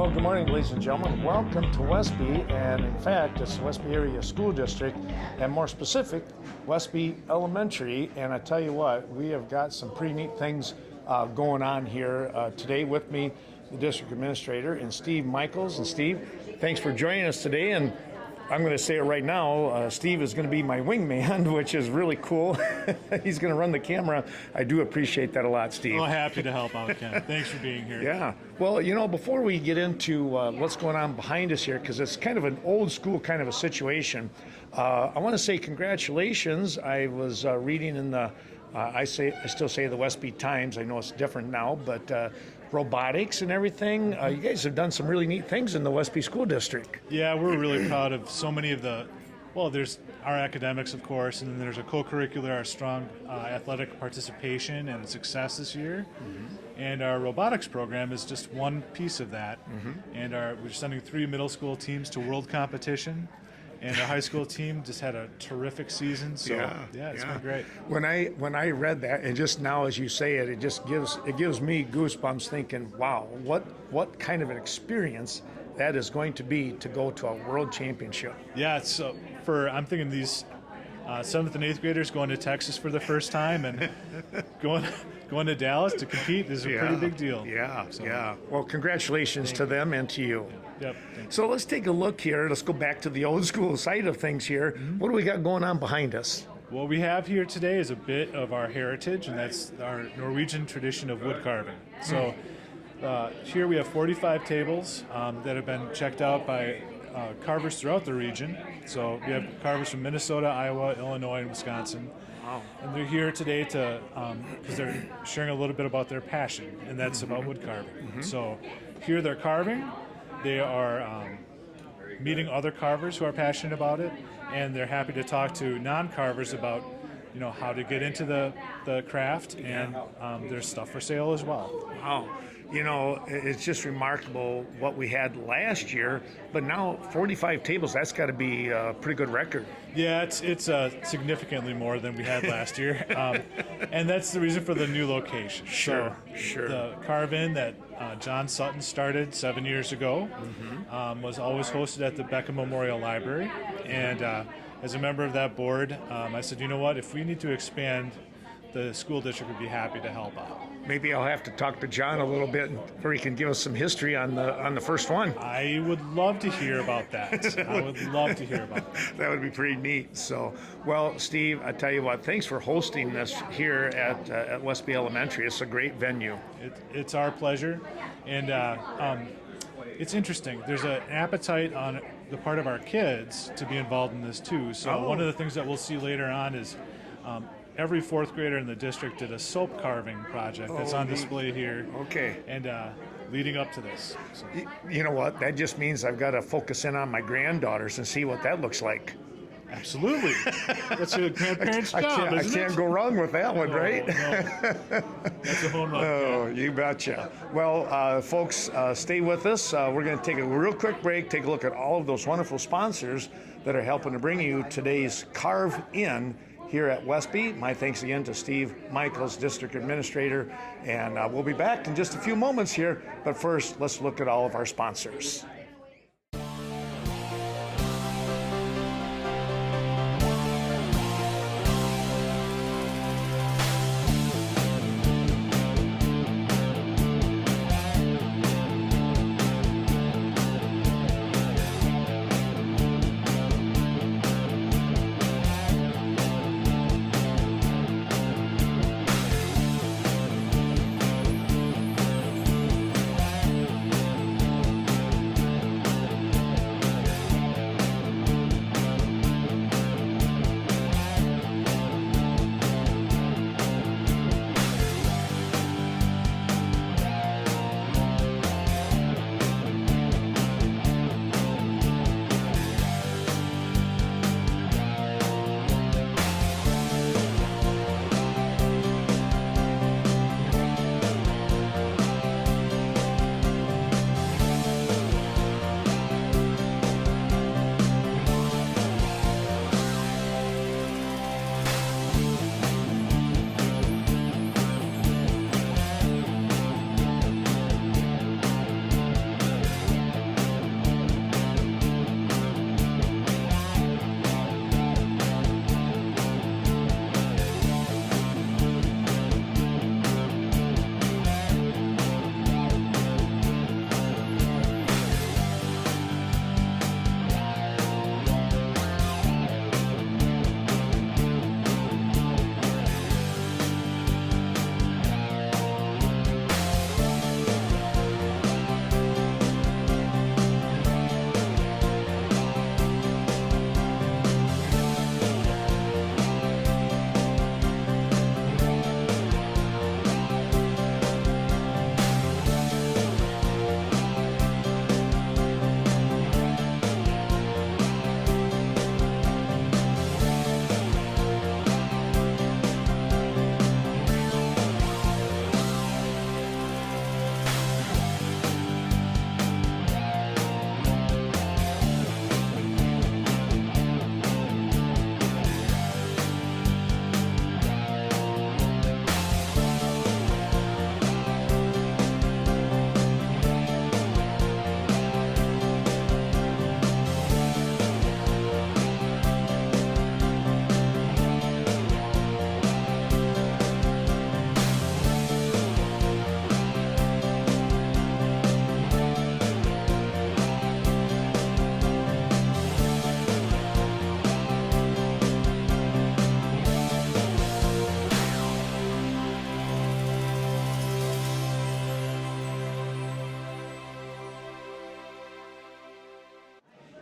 Well, good morning, ladies and gentlemen. Welcome to Westby, and in fact, it's the Westby Area School District, and more specific, Westby Elementary. And I tell you what, we have got some pretty neat things going on here today. With me, the district administrator, and Steve Michaels. And Steve, thanks for joining us today. And I'm going to say it right now, Steve is going to be my wingman, which is really cool. He's going to run the camera. I do appreciate that a lot, Steve. Well, happy to help out, Ken. Thanks for being here. Yeah. Well, you know, before we get into what's going on behind us here, because it's kind of an old school kind of a situation, I want to say congratulations. I was reading in the, I still say the Westby Times. I know it's different now, but robotics and everything. You guys have done some really neat things in the Westby School District. Yeah, we're really proud of so many of the, well, there's our academics, of course, and then there's a co-curricular, our strong athletic participation and success this year. Mm-hmm. And our robotics program is just one piece of that. Mm-hmm. And we're sending 3 middle school teams to world competition. And our high school team just had a terrific season. So yeah, it's been great. When I read that, and just now as you say it, it gives me goosebumps thinking, wow, what kind of an experience that is going to be to go to a world championship. Yeah, so I'm thinking these 7th and 8th graders going to Texas for the first time and going to Dallas to compete is a pretty big deal. Yeah, so, yeah. Well, congratulations to them and to you. Yep. So let's take a look here. Let's go back to the old school side of things here. Mm-hmm. What do we got going on behind us? What we have here today is a bit of our heritage, and that's our Norwegian tradition of wood carving. So here we have 45 tables that have been checked out by carvers throughout the region. So we have carvers from Minnesota, Iowa, Illinois, and Wisconsin. Wow. And they're here today to because they're sharing a little bit about their passion, and that's about wood carving. Mm-hmm. So here they're carving. They are meeting other carvers who are passionate about it, and they're happy to talk to non-carvers about, you know, how to get into the craft, and there's stuff for sale as well. Wow. You know, it's just remarkable what we had last year, but now 45 tables, that's got to be a pretty good record. Yeah, it's significantly more than we had last year, and that's the reason for the new location. Sure. The Karve In that John Sutton started 7 years ago was always hosted at the Beckham Memorial Library, and as a member of that board, I said, you know what, if we need to expand, the school district would be happy to help out. Maybe I'll have to talk to John a little bit where he can give us some history on the first one. I would love to hear about that. I would love to hear about that. That would be pretty neat. So, well, Steve, I tell you what, thanks for hosting this here at Westby Elementary. It's a great venue. It's our pleasure, and it's interesting. There's an appetite on the part of our kids to be involved in this too. So one of the things that we'll see later on is every 4th grader in the district did a soap carving project that's on display here. Okay. And leading up to this. So. You know what? That just means I've got to focus in on my granddaughters and see what that looks like. Absolutely. That's your grandparents' job, I can't go wrong with that one, right? No. That's a home run. Oh, you betcha. Well, folks, stay with us. We're going to take a real quick break, take a look at all of those wonderful sponsors that are helping to bring you today's Karve In here at Westby. My thanks again to Steve Michaels, District Administrator, and we'll be back in just a few moments here. But first, let's look at all of our sponsors.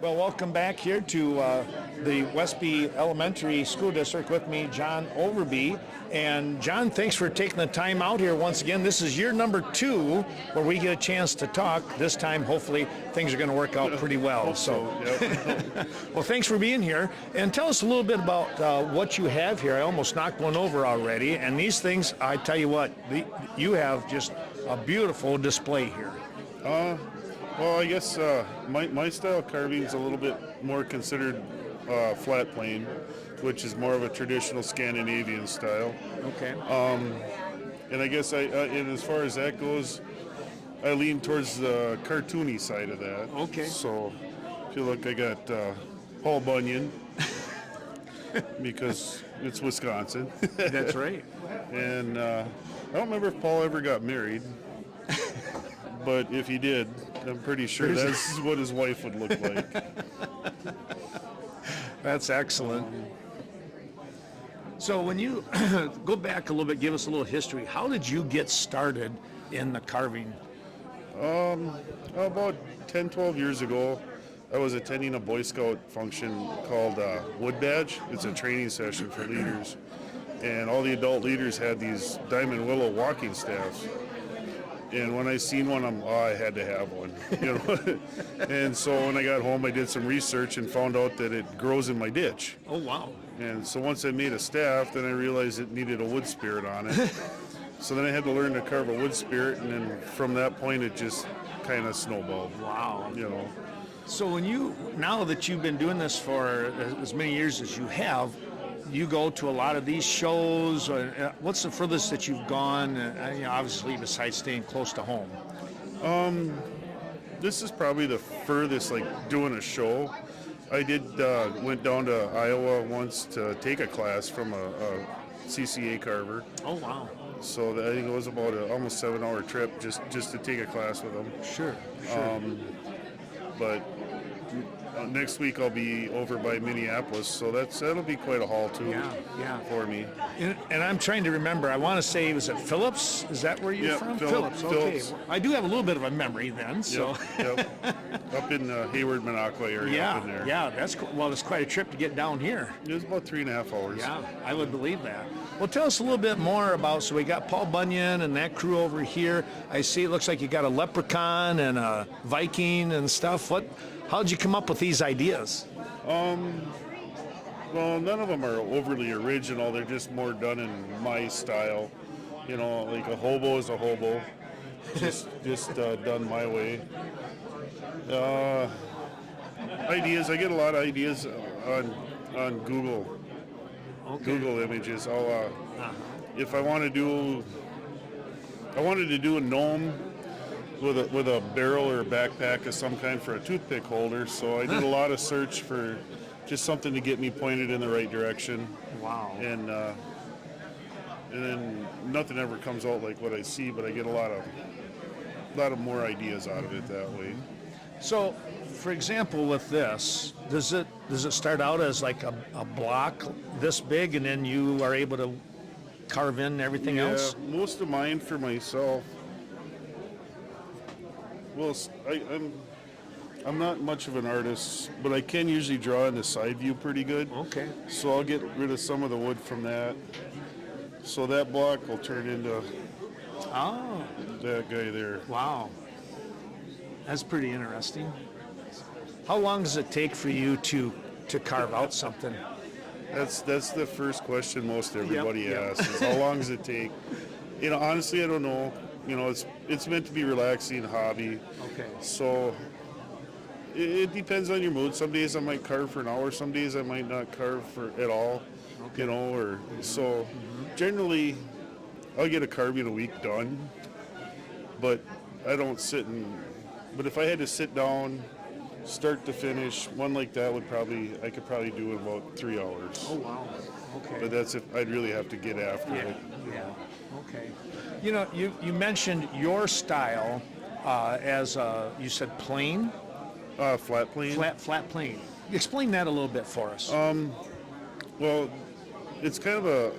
Well, welcome back here to the Westby Elementary School District with me, John Overby. And John, thanks for taking the time out here once again. This is year number 2 where we get a chance to talk. This time, hopefully, things are going to work out pretty well. Yep. Well, thanks for being here. And tell us a little bit about what you have here. I almost knocked one over already. And these things, I tell you what, you have just a beautiful display here. Well, I guess my style of carving is a little bit more considered flat plane, which is more of a traditional Scandinavian style. Okay. And I guess and as far as that goes, I lean towards the cartoony side of that. Okay. So if you look, I got Paul Bunyan because it's Wisconsin. That's right. And I don't remember if Paul ever got married. But if he did, I'm pretty sure that's what his wife would look like. That's excellent. So when you go back a little bit, give us a little history. How did you get started in the carving? About 10, 12 years ago, I was attending a Boy Scout function called Wood Badge. It's a training session for leaders. And all the adult leaders had these diamond willow walking staffs. And when I seen one, I had to have one, you know. And so when I got home, I did some research and found out that it grows in my ditch. Oh, wow. And so once I made a staff, then I realized it needed a wood spirit on it. So then I had to learn to carve a wood spirit, and then from that point, it just kind of snowballed. Wow. You know. So now that you've been doing this for as many years as you have, you go to a lot of these shows. What's the furthest that you've gone, obviously, besides staying close to home? This is probably the furthest, like, doing a show. I went down to Iowa once to take a class from a CCA carver. Oh, wow. So I think it was about an almost 7-hour trip just to take a class with them. Sure. But next week I'll be over by Minneapolis, so that'll be quite a haul too. Yeah. For me. And I'm trying to remember. I want to say, was it Phillips? Is that where you're Yep, from? Phillips. Okay. I do have a little bit of a memory then. So. Yep. Up in Hayward, Minocqua area. Up in there. Yeah. That's cool. Well, it's quite a trip to get down here. It was about 3.5 hours. Yeah, I would believe that. Well, tell us a little bit more about. So we got Paul Bunyan and that crew over here. I see it looks like you got a leprechaun and a Viking and stuff. How'd you come up with these ideas? Well, none of them are overly original. They're just more done in my style. You know, like a hobo is a hobo, just done my way. Ideas. I get a lot of ideas on Google. Okay. Google images. If I wanted to do a gnome with a barrel or a backpack of some kind for a toothpick holder. So I did a lot of search for just something to get me pointed in the right direction. Wow. And then nothing ever comes out like what I see, but I get a lot of more ideas out of it that way. So, for example, with this, does it start out as like a block this big, and then you are able to carve in everything else? Yeah, most of mine for myself. Well, I'm not much of an artist, but I can usually draw in the side view pretty good. Okay. So I'll get rid of some of the wood from that. So that block will turn into that guy there. Wow. That's pretty interesting. How long does it take for you to carve out something? That's the first question most everybody Yep. asks is how long does it take? You know, honestly, I don't know. You know, it's meant to be a relaxing hobby. Okay. So it depends on your mood. Some days I might carve for an hour. Some days I might not carve for at all. Okay. You know, or so generally I'll get a carving a week done. But I don't but if I had to sit down, start to finish, one like that I could probably do in about 3 hours. Oh, wow. Okay. But that's if I'd really have to get after it. Yeah. Okay. You know, you mentioned your style as you said plain. Flat plane. Flat plane. Explain that a little bit for us. Well, it's kind of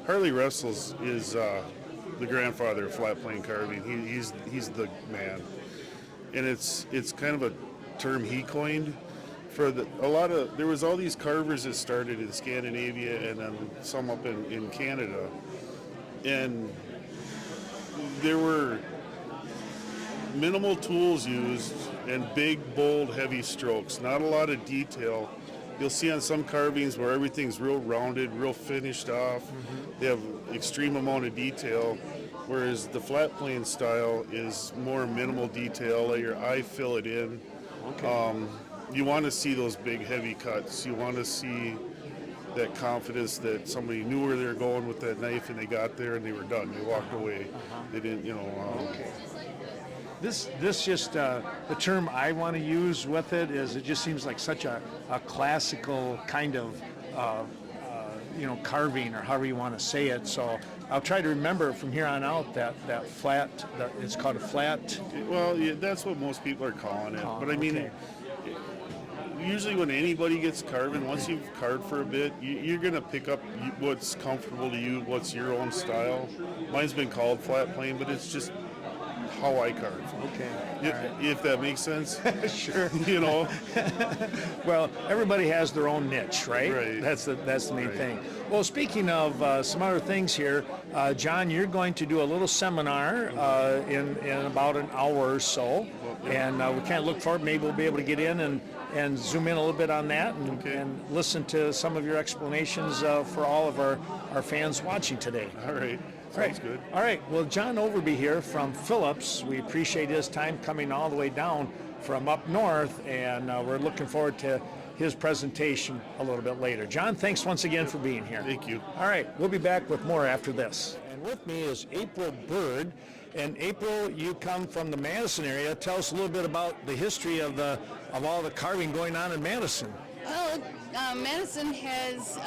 Harley Russell's is the grandfather of flat plane carving. He's the man, and it's kind of a term he coined, there was all these carvers that started in Scandinavia and then some up in Canada, and there were minimal tools used and big, bold, heavy strokes. Not a lot of detail. You'll see on some carvings where everything's real rounded, real finished off. They have extreme amount of detail, whereas the flat plane style is more minimal detail. Let your eye fill it in. Okay. You want to see those big, heavy cuts. You want to see that confidence that somebody knew where they were going with that knife and they got there and they were done. They walked away. They didn't, Okay. This just the term I want to use with it is it just seems like such a classical kind of carving, or however you want to say it. So I'll try to remember from here on out that flat. It's called a flat. well, yeah, that's what most people are calling it. But I mean, okay. usually when anybody gets carving, once you've carved for a bit, you're going to pick up what's comfortable to you, what's your own style. Mine's been called flat plane, but it's just how I carve. Okay. If that makes sense. Sure. Well, everybody has their own niche, right? Right. That's the main Right. thing. Well, speaking of some other things here, John, you're going to do a little seminar in about an hour or so, and we kind of look forward. Maybe we'll be able to get in and zoom in a little bit on that and listen to some of your explanations for all of our fans watching today. all right. Sounds good. All right. Well, John Overby here from Phillips. We appreciate his time coming all the way down from up north, and we're looking forward to his presentation a little bit later. John, thanks once again for being here. Thank you. All right. We'll be back with more after this. And with me is April Bird. And April, you come from the Madison area. Tell us a little bit about the history of all the carving going on in Madison. Well, Madison has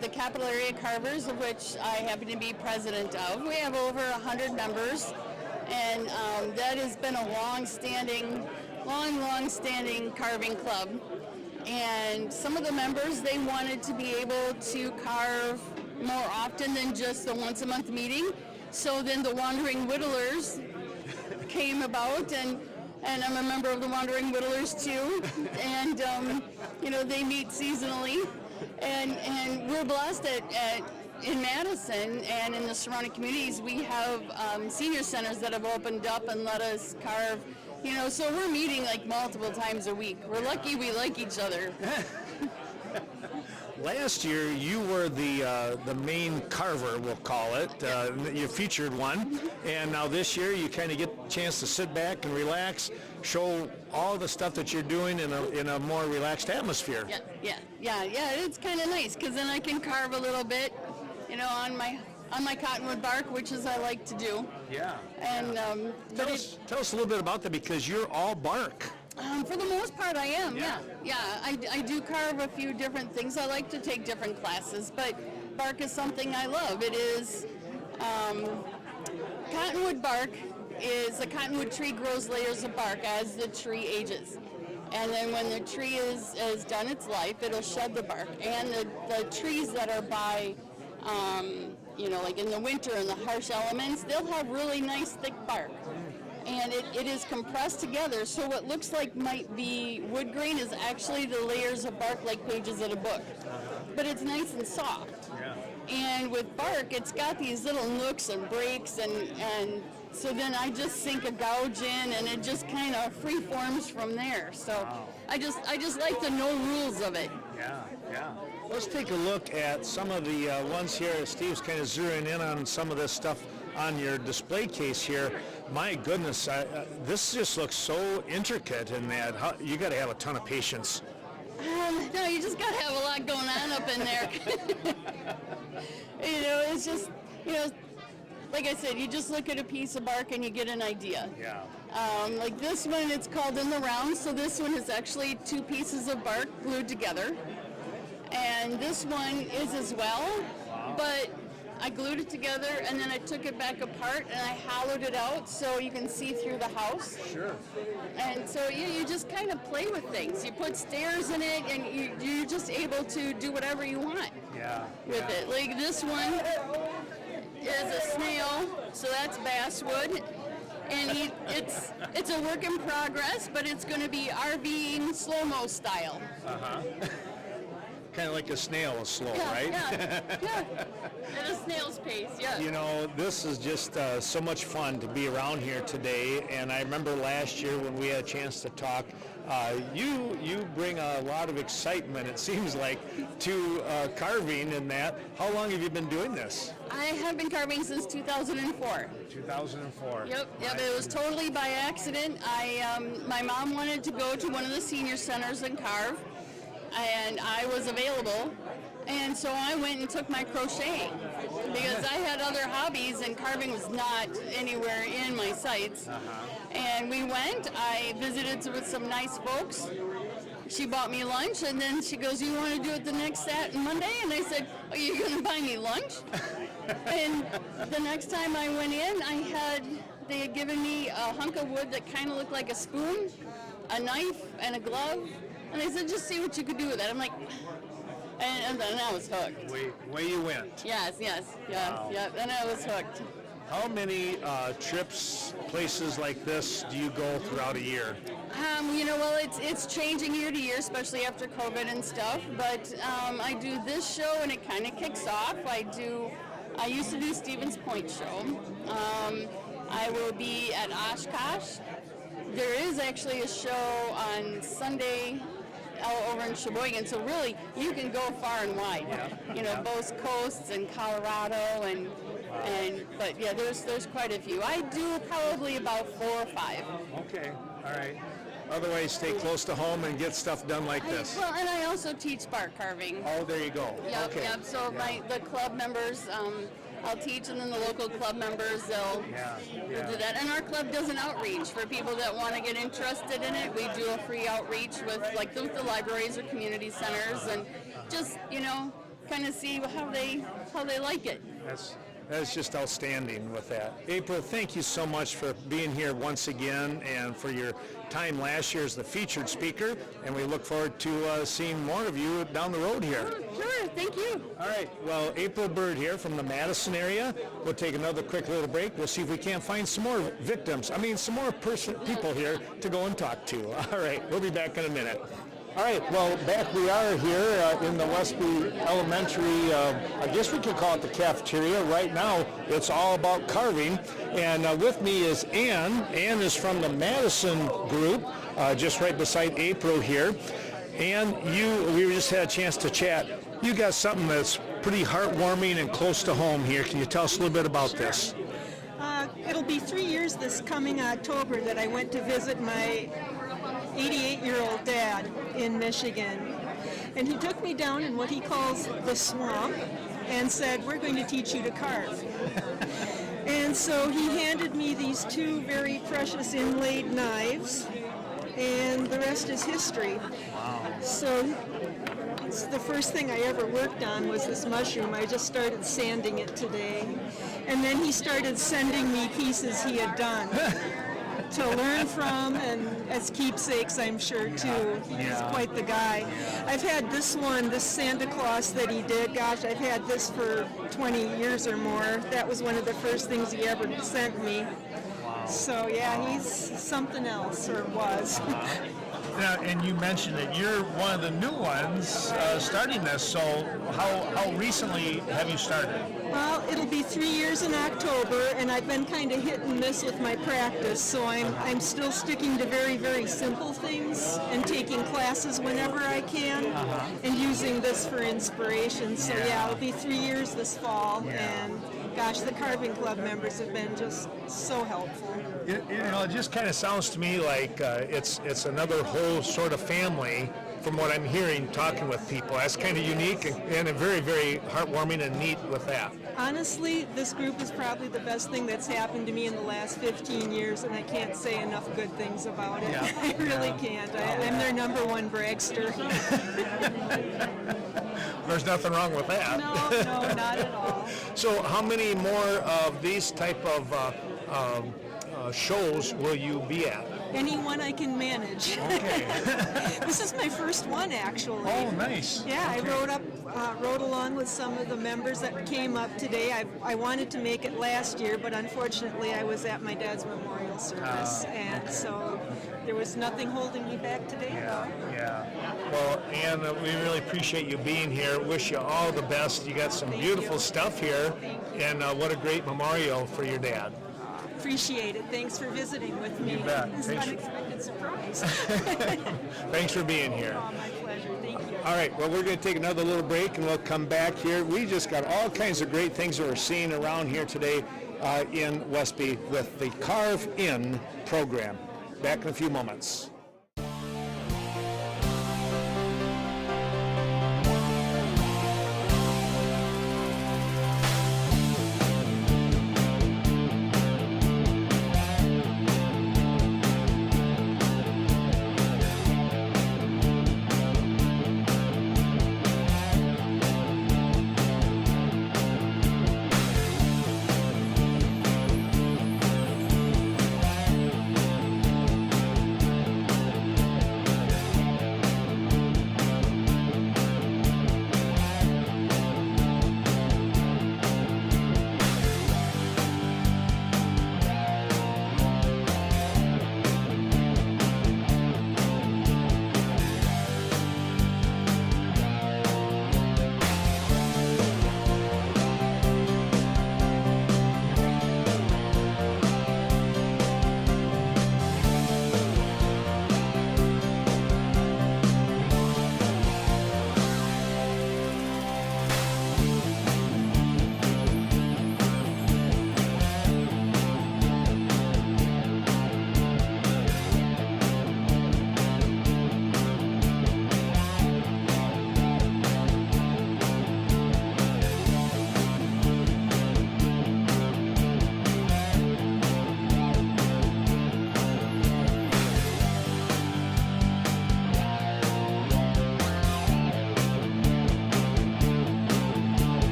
the capital area Carvers, of which I happen to be president of. We have over 100 members, and that has been a long-standing carving club. And some of the members, they wanted to be able to carve more often than just the once-a-month meeting. So then the Wandering Whittlers came about, and I'm a member of the Wandering Whittlers too, and they meet seasonally, and we're blessed in Madison and in the surrounding communities. We have senior centers that have opened up and let us carve, so we're meeting like multiple times a week. We're lucky we like each other. Last year, you were the main carver, we'll call it. You featured one, and now this year, you kind of get a chance to sit back and relax, show all the stuff that you're doing in a more relaxed atmosphere. Yeah. It's kind of nice because then I can carve a little bit, on my cottonwood bark, which is I like to do. Yeah. And tell us a little bit about that, because you're all bark. For the most part, I am. Yeah. I do carve a few different things. I like to take different classes, but bark is something I love. It is cottonwood bark. A cottonwood tree grows layers of bark as the tree ages, and then when the tree is done its life, it'll shed the bark. And the trees that are by like in the winter and the harsh elements, they'll have really nice thick bark. And it is compressed together, so what looks like might be wood grain is actually the layers of bark like pages in a book. But it's nice and soft. Yeah. And with bark, it's got these little nooks and breaks, and so then I just sink a gouge in, and it just kind of free forms from there. So wow. I just like the no rules of it. Yeah. Let's take a look at some of the ones here. Steve's kind of zeroing in on some of this stuff on your display case here. My goodness, this just looks so intricate in that. You got to have a ton of patience. No, you just got to have a lot going on up in there. It's just, like I said, you just look at a piece of bark and you get an idea. Yeah. Like this one, it's called In the Round, so this one is actually two pieces of bark glued together. And this one is as well, but I glued it together and then I took it back apart and I hollowed it out so you can see through the house. Sure. And so you just kind of play with things. You put stairs in it and you're just able to do whatever you want with it. Like this one is a snail, so that's basswood. And it's a work in progress, but it's going to be RVing slow-mo style. Kind of like a snail is slow, right? Yeah. At a snail's pace, yeah. You know, this is just so much fun to be around here today. And I remember last year when we had a chance to talk, you bring a lot of excitement, it seems like, to carving and that. How long have you been doing this? I have been carving since 2004. 2004. Yep. It was totally by accident. My mom wanted to go to one of the senior centers and carve, and I was available, and so I went and took my crocheting because I had other hobbies and carving was not anywhere in my sights. And we went. I visited with some nice folks. She bought me lunch, and then she goes, "You want to do it the next Monday?" And I said, "Are you going to buy me lunch?" And the next time I went in, they had given me a hunk of wood that kind of looked like a spoon, a knife, and a glove. And they said, "Just see what you could do with it." I'm like, and then I was hooked. Way you went. Yes, Wow. and I was hooked. How many trips, places like this do you go throughout a year? Well, it's changing year to year, especially after COVID and stuff. But I do this show, and it kind of kicks off. I used to do Stevens Point show. I will be at Oshkosh. There is actually a show on Sunday over in Sheboygan, so really you can go far and wide. Both coasts and Colorado but yeah, there's quite a few. I do probably about 4 or 5. Okay, all right. Otherwise, stay close to home and get stuff done like this. And I also teach bark carving. Oh, there you go. Yep. So the club members, I'll teach, and then the local club members, they'll do that. And our club does an outreach for people that want to get interested in it. We do a free outreach with the libraries or community centers, and just kind of see how they like it. That's just outstanding with that. April, thank you so much for being here once again and for your time last year as the featured speaker. And we look forward to seeing more of you down the road here. Sure, thank you. All right, well, April Bird here from the Madison area. We'll take another quick little break. We'll see if we can't find some more some more people here to go and talk to. All right, we'll be back in a minute. All right, well, back we are here in the Westby Elementary, I guess we could call it the cafeteria. Right now, it's all about carving. And with me is Ann. Ann is from the Madison group, just right beside April here. Ann, we just had a chance to chat. You got something that's pretty heartwarming and close to home here. Can you tell us a little bit about this? It'll be 3 years this coming October that I went to visit my 88-year-old dad in Michigan, and he took me down in what he calls the swamp and said, "We're going to teach you to carve." And so he handed me these 2 very precious inlaid knives, and the rest is history. Wow. So it's the first thing I ever worked on was this mushroom. I just started sanding it today, and then he started sending me pieces he had done to learn from, and as keepsakes, I'm sure, too. He's quite the guy. I've had this Santa Claus that he did. Gosh, I've had this for 20 years or more. That was one of the first things he ever sent me. So, yeah, he's something else, or was. Now, and you mentioned that you're one of the new ones starting this, so how recently have you started? Well, it'll be 3 years in October, and I've been kind of hit and miss with my practice, so I'm still sticking to very, very simple things and taking classes whenever I can and using this for inspiration. So yeah, it'll be 3 years this fall, and gosh, the Carving Club members have been just so helpful. It just kind of sounds to me like it's another whole sort of family from what I'm hearing talking with people. That's kind of unique and very, very heartwarming and neat with that. Honestly, this group is probably the best thing that's happened to me in the last 15 years, and I can't say enough good things about it. Yeah. I really can't. I'm their number one bragster. There's nothing wrong with that. No, not at all. So how many more of these type of shows will you be at? Anyone I can manage. Okay. This is my first one, actually. Oh, nice. Yeah, Okay. I rode along with some of the members that came up today. I wanted to make it last year, but unfortunately I was at my dad's memorial memorial service, and so there was nothing holding me back today. Yeah. Well, Ann, we really appreciate you being here. Wish you all the best. You got some beautiful stuff here, and what a great memorial for your dad. Appreciate it. Thanks for visiting with me. You bet. It's an Thanks. unexpected surprise. Thanks for being here. Oh, my pleasure. Thank you. All right, well, we're going to take another little break, and we'll come back here. We just got all kinds of great things that we're seeing around here today in Westby with the Karve In program. Back in a few moments.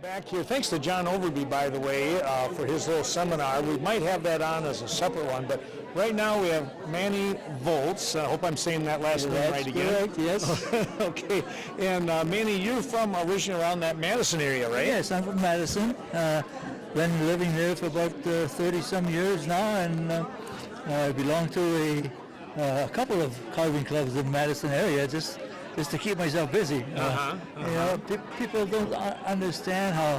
Back here, thanks to John Overby, by the way, for his little seminar. We might have that on as a separate one, but right now we have Manny Volts. I hope I'm saying that last name right again. Correct, yes. Okay, and Manny, you're from originally around that Madison area, right? Yes, I'm from Madison. Been living there for about 30-some years now, and I belong to a couple of carving clubs in the Madison area, just to keep myself busy. You know, people don't understand how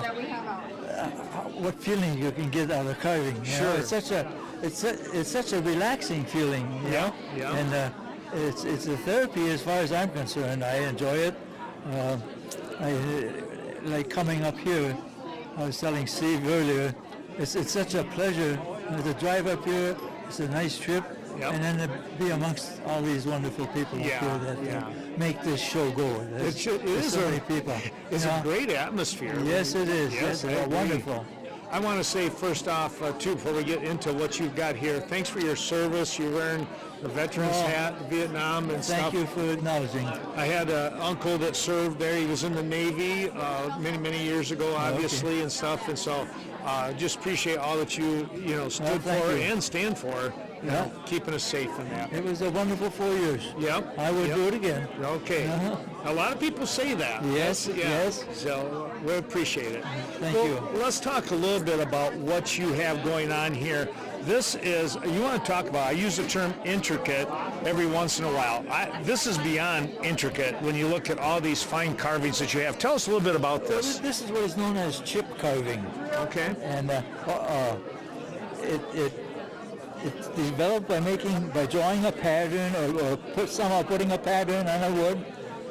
what feeling you can get out of carving. You know? It's such a relaxing feeling. You know? And it's a therapy as far as I'm concerned. I enjoy it. I like coming up here. I was telling Steve earlier. It's such a pleasure to drive up here. It's a nice trip. And then to be amongst all these wonderful people up here that make this show go. It is so many people. It's a great atmosphere. Yes, it is. Yes, I agree. wonderful. I want to say first off, too, before we get into what you've got here, thanks for your service. You're wearing the veteran's hat, Vietnam and stuff. Thank you for acknowledging. I had an uncle that served there. He was in the Navy many years ago, obviously, and stuff. And so just appreciate all that you stood for and stand for you know, keeping us safe in that. It was a wonderful 4 years. Yep. I would yep. do it again. Okay. A lot of people say that. Yes, Yeah. yes. So we appreciate it. Thank Well, you. Let's talk a little bit about what you have going on here. This is, you want to talk about, I use the term intricate every once in a while. This is beyond intricate when you look at all these fine carvings that you have. Tell us a little bit about this. This is what is known as chip carving. Okay. And it's developed by drawing a pattern or somehow putting a pattern on a wood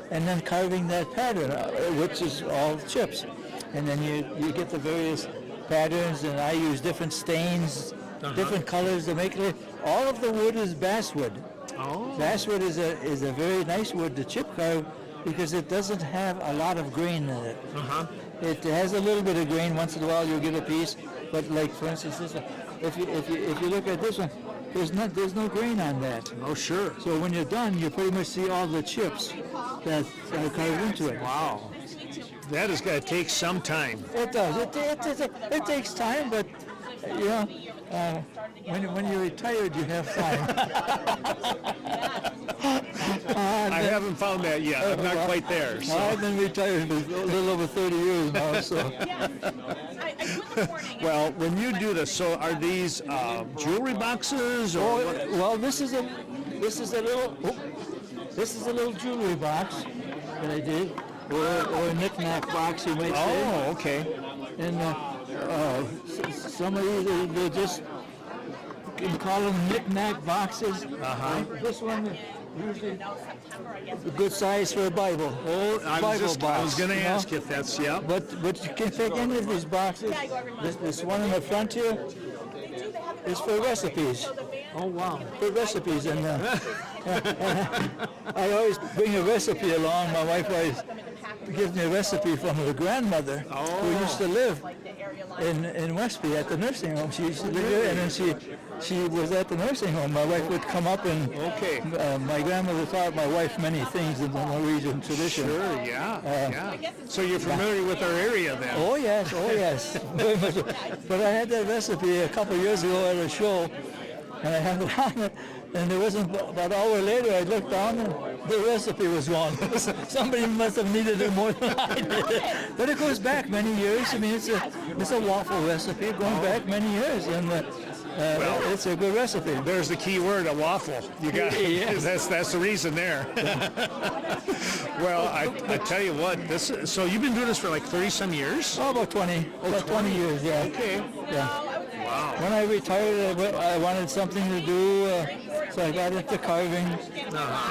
and then carving that pattern, which is all chips. And then you get the various patterns, and I use different stains, different colors to make it. All of the wood is basswood. Oh. Basswood is a very nice wood to chip carve because it doesn't have a lot of grain in it. It has a little bit of grain. Once in a while you'll get a piece, but like for instance this one, if you look at this one, there's no grain on that. Oh, sure. So when you're done, you pretty much see all the chips that are carved into it. Wow. That is going to take some time. It does. It takes time, but you know, when you're retired, you have time. I haven't found that yet. I'm not quite there. So. I've been retired for a little over 30 years now. So. Well, when you do this, so are these jewelry boxes or? what? Well, this is a little jewelry box that I did, or a knick-knack box, you might say. Oh, okay. And some of these, they're just, you can call them knick-knack boxes. This one is usually a good size for a Bible. Oh, I was box, going to you know? ask if that's, yeah. But you can take any of these boxes. This one in the front here is for recipes. Oh, wow. For recipes, and I always bring a recipe along. My wife always gives me a recipe from her grandmother who used to live in Westby at the nursing home. She used to live there, and then she was at the nursing home. My wife would come up and my grandmother taught my wife many things in the Norwegian tradition. Sure, yeah. So you're familiar with our area then? Oh yes, very much. But I had that recipe a couple of years ago at a show, and I had it on it, and there wasn't, about an hour later I looked down and the recipe was gone. Somebody must have needed it more than I did. But it goes back many years. I mean, it's a waffle recipe going back many years, and it's a good recipe. There's the key word, a waffle. You got that's the reason there. Well, I tell you what, so you've been doing this for like 30-some years? Oh, about 20. About 20 years, yeah. Okay. Yeah. Wow. When I retired, I wanted something to do, so I got into carving.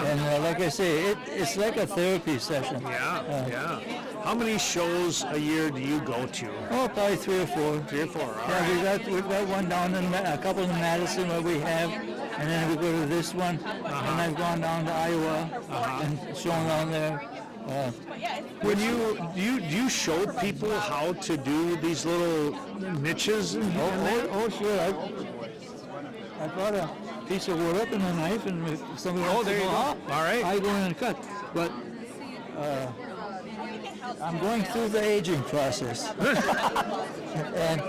And like I say, it's like a therapy session. Yeah. How many shows a year do you go to? Oh, probably 3 or 4. 3 or 4. All Yeah, right. we've got one down in a couple in Madison where we have, and then we go to this one, and I've gone down to Iowa and shown down there. When you show people how to do these little niches? Oh, sure. I brought a piece of wood up and a knife, and if somebody wants there to you go go. out, All right. I go in and cut. But I'm going through the aging process, and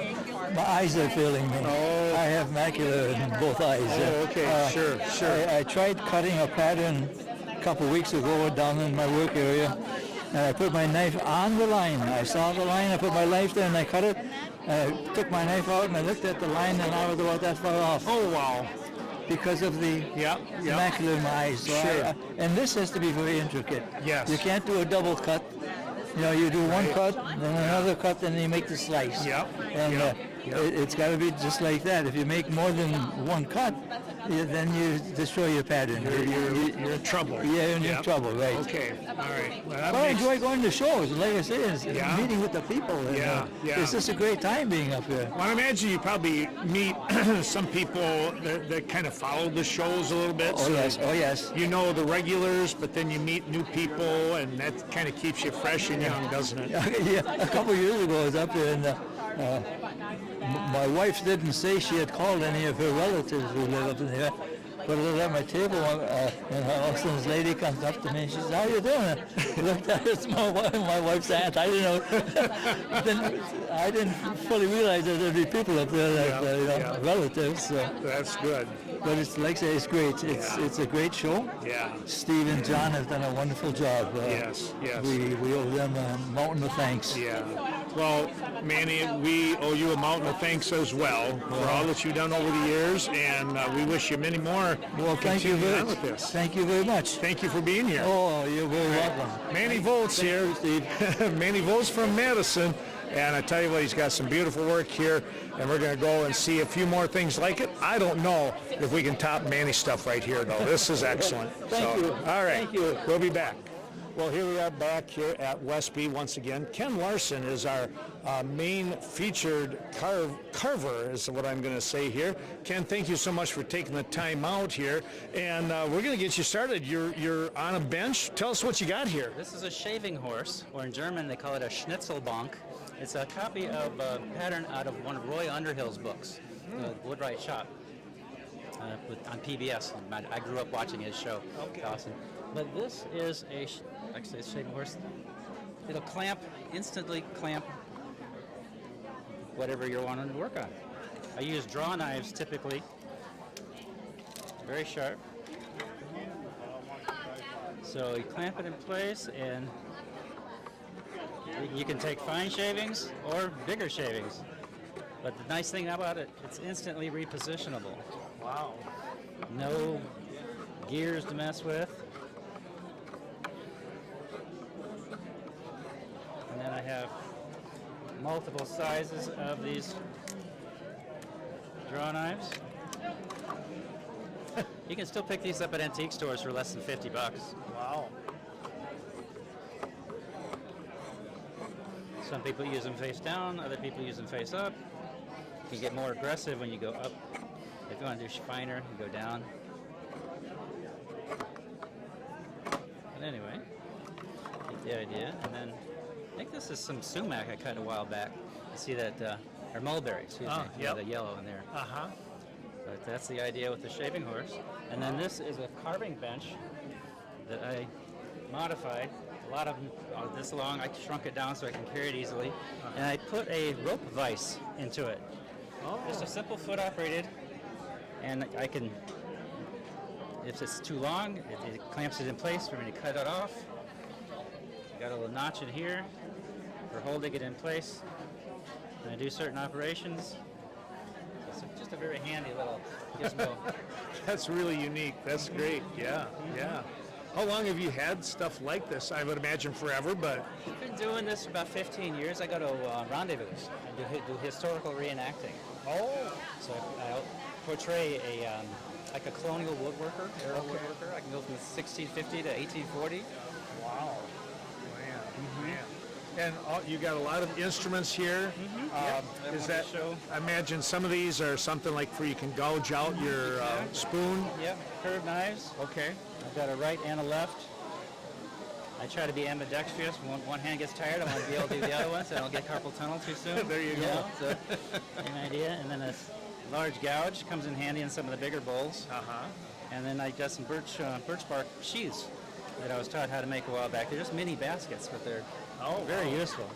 my eyes are failing me. I have macula in both eyes. Oh, okay. Sure. I tried cutting a pattern a couple weeks ago down in my work area, and I put my knife on the line. I saw the line, I put my knife there, and I cut it. I took my knife out, and I looked at the line, and I was about that far off. Oh, wow. Because of the macula in my eyes. So Sure. and this has to be very intricate. Yes. You can't do a double cut. You know, you do one cut, then another cut, then you make the slice. And it's got to be just like that. If you make more than one cut, then you destroy your pattern. You're in trouble. Yeah, you're in trouble, right? Okay. All right. Well, But I enjoy going to shows. Like I say, it's meeting with the people. And, Yeah. It's just a great time being up here. Well, I imagine you probably meet some people that kind of follow the shows a little bit. Oh, yes. You know the regulars, but then you meet new people, and that kind of keeps you fresh and young, doesn't it? Yeah, a couple of years ago I was up there, and my wife didn't say she had called any of her relatives who live up in there, put it at my table, and all of a sudden this lady comes up to me and she says, "How you doing?" I looked at her, it's my wife's aunt. I didn't know. I didn't fully realize that there'd be people up there that relatives. So. That's good. But it's like I say, it's great. It's a great show. Yeah. Steve and John have done a wonderful job. Yes. We owe them a mountain of thanks. Yeah. Well, Manny, we owe you a mountain of thanks as well for all that you've done over the years, and we wish you many more. Well, thank you very with this. Thank you very much. Thank you for being here. Oh, you're very welcome. Manny Volz here. Manny Volz from Madison. And I tell you what, he's got some beautiful work here, and we're going to go and see a few more things like it. I don't know if we can top Manny's stuff right here, though. This is excellent. Thank you. All right. Thank you. We'll be back. Well, here we are back here at Westby once again. Ken Larson is our main featured carver, is what I'm going to say here. Ken, thank you so much for taking the time out here, and we're going to get you started. You're on a bench. Tell us what you got here. This is a shaving horse, or in German they call it a Schnitzelbank. It's a copy of a pattern out of one of Roy Underhill's books, Woodwright Shop, on PBS. I grew up watching his show. Okay. Awesome. But this is actually a shaving horse. It'll instantly clamp whatever you're wanting to work on. I use draw knives typically, very sharp. So you clamp it in place, and you can take fine shavings or bigger shavings. But the nice thing about it, it's instantly repositionable. Wow. No gears to mess with. And then I have multiple sizes of these draw knives. You can still pick these up at antique stores for less than $50. Wow. Some people use them face down, other people use them face up. You can get more aggressive when you go up. If you want to do finer, you go down. But anyway, get the idea. And then I think this is some sumac I cut a while back. You see that, or mulberry, excuse me. Yep. The yellow in there. Uh-huh. But that's the idea with the shaving horse. And then this is a carving bench that I modified. A lot of them are this long. I shrunk it down so I can carry it easily. And I put a rope vise into it. Just a simple foot operated. And I can, if it's too long, it clamps it in place for me to cut it off. Got a little notch in here for holding it in place. And I do certain operations. So it's just a very handy little gizmo. That's really unique. That's great. Yeah, yeah. How long have you had stuff like this? I would imagine forever, but... I've been doing this for about 15 years. I go to rendezvous and do historical reenacting. Oh. So I portray like a colonial woodworker, era woodworker. I can go from 1650 to 1840. Wow. Man. And you got a lot of instruments here. Is that? I imagine some of these are something like where you can gouge out your spoon. Yep, curved knives. Okay. I've got a right and a left. I try to be ambidextrous. One hand gets tired, I want to be able to do the other one, so I don't get carpal tunnel too soon. There you go. Know, so, same idea. And then this large gouge comes in handy in some of the bigger bowls. And then I got some birch bark sheaths that I was taught how to make a while back. They're just mini baskets, but they're very useful.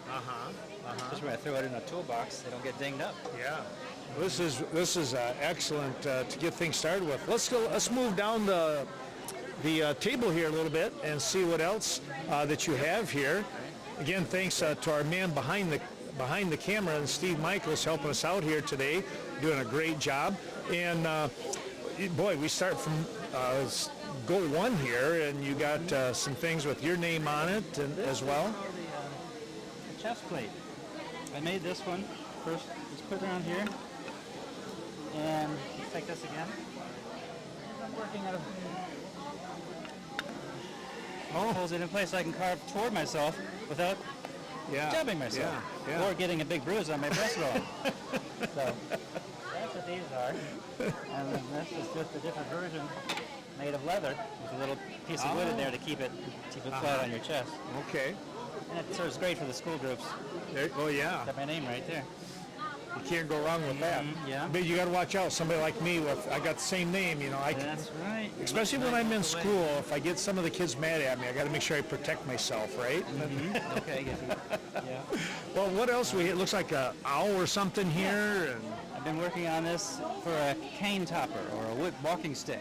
Just when I throw it in a toolbox, they don't get dinged up. Yeah. This is excellent to get things started with. Let's move down the table here a little bit and see what else that you have here. Again, thanks to our man behind the camera, and Steve Michaels helping us out here today, doing a great job. And boy, we start from goal one here, and you got some things with your name on it and as well. The chest plate. I made this one first. Just put it around here, and let's take this again. I'm working out of. Holds it in place so I can carve toward myself without jabbing myself or getting a big bruise on my breastbone. So that's what these are. And then this is just a different version made of leather with a little piece of wood in there to keep it flat on your chest. Okay. And it serves great for the school groups. Oh yeah. Got my name right there. You can't go wrong with that. yeah. But you got to watch out. Somebody like me, I got the same name. You know, That's right. especially when I'm in school. If I get some of the kids mad at me, I got to make sure I protect myself, right? Okay. Yeah. Well, what else it looks like a owl or something here, and I've been working on this for a cane topper or a wood walking stick.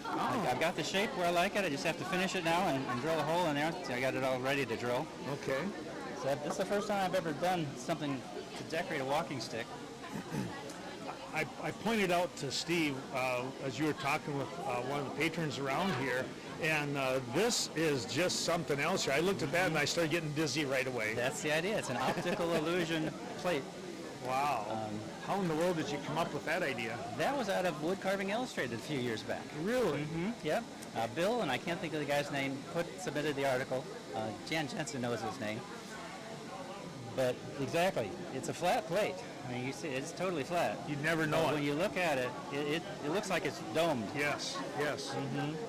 I've got the shape where I like it. I just have to finish it now and drill a hole in there. So I got it all ready to drill. okay. So this is the first time I've ever done something to decorate a walking stick. I pointed out to Steve as you were talking with one of the patrons around here, and this is just something else here. I looked at that and I started getting dizzy right away. That's the idea. It's an optical illusion plate. Wow. How in the world did you come up with that idea? That was out of Wood Carving Illustrated a few years back. Really? Yep. Bill, and I can't think of the guy's name, submitted the article. Jan Jensen knows his name. But exactly, it's a flat plate. I mean, you see, it's totally flat. You never know But it. when you look at it, it looks like it's domed. Yes, yes.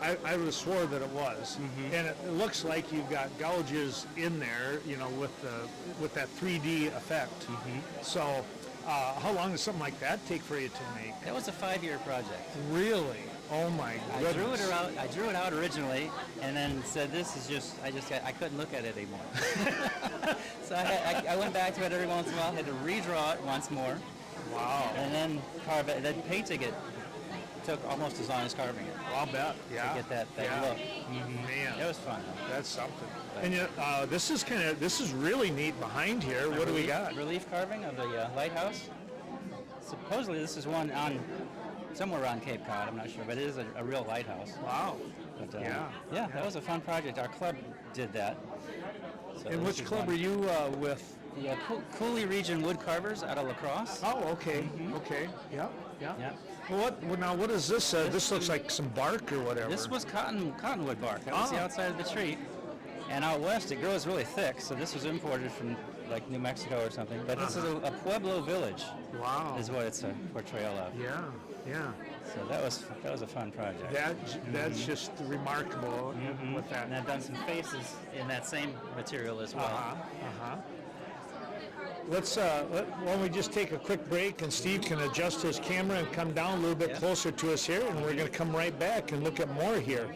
I would have swore that it was. And it looks like you've got gouges in there, you know, with that 3D effect. So how long does something like that take for you to make? That was a 5-year project. Really? Oh my I goodness. drew it out originally, and then said, "This is just." I couldn't look at it anymore. So I went back to it every once in a while. Had to redraw it once more. Wow. And then carve it. Then painting it took almost as long as carving it I'll bet. Yeah. to get that yeah. look. Man. It was fun. That's something. And yet, this is really neat behind here. What do we got? Relief carving of the lighthouse. Supposedly this is one on somewhere around Cape Cod. I'm not sure, but it is a real lighthouse. Wow. But, Yeah. that was a fun project. Our club did that. So And this which is club one. are you with? The Cooley Region Wood Carvers out of La Crosse. Oh, okay. Okay. Yeah. Yeah. Yeah. Well, now what is this? This looks like some bark or whatever. This was cottonwood bark. That was the Oh. outside of the tree. And out west, it grows really thick, so this was imported from like New Mexico or something. But this is a Pueblo village, Wow. is what it's a portrayal of. Yeah. Yeah. So that was a fun project. That's just remarkable with that. And I've done some faces in that same material as well. Uh-huh. Let's why don't we just take a quick break, and Steve can adjust his camera and come down a little bit closer to us here, and we're going to come right back and look at more here.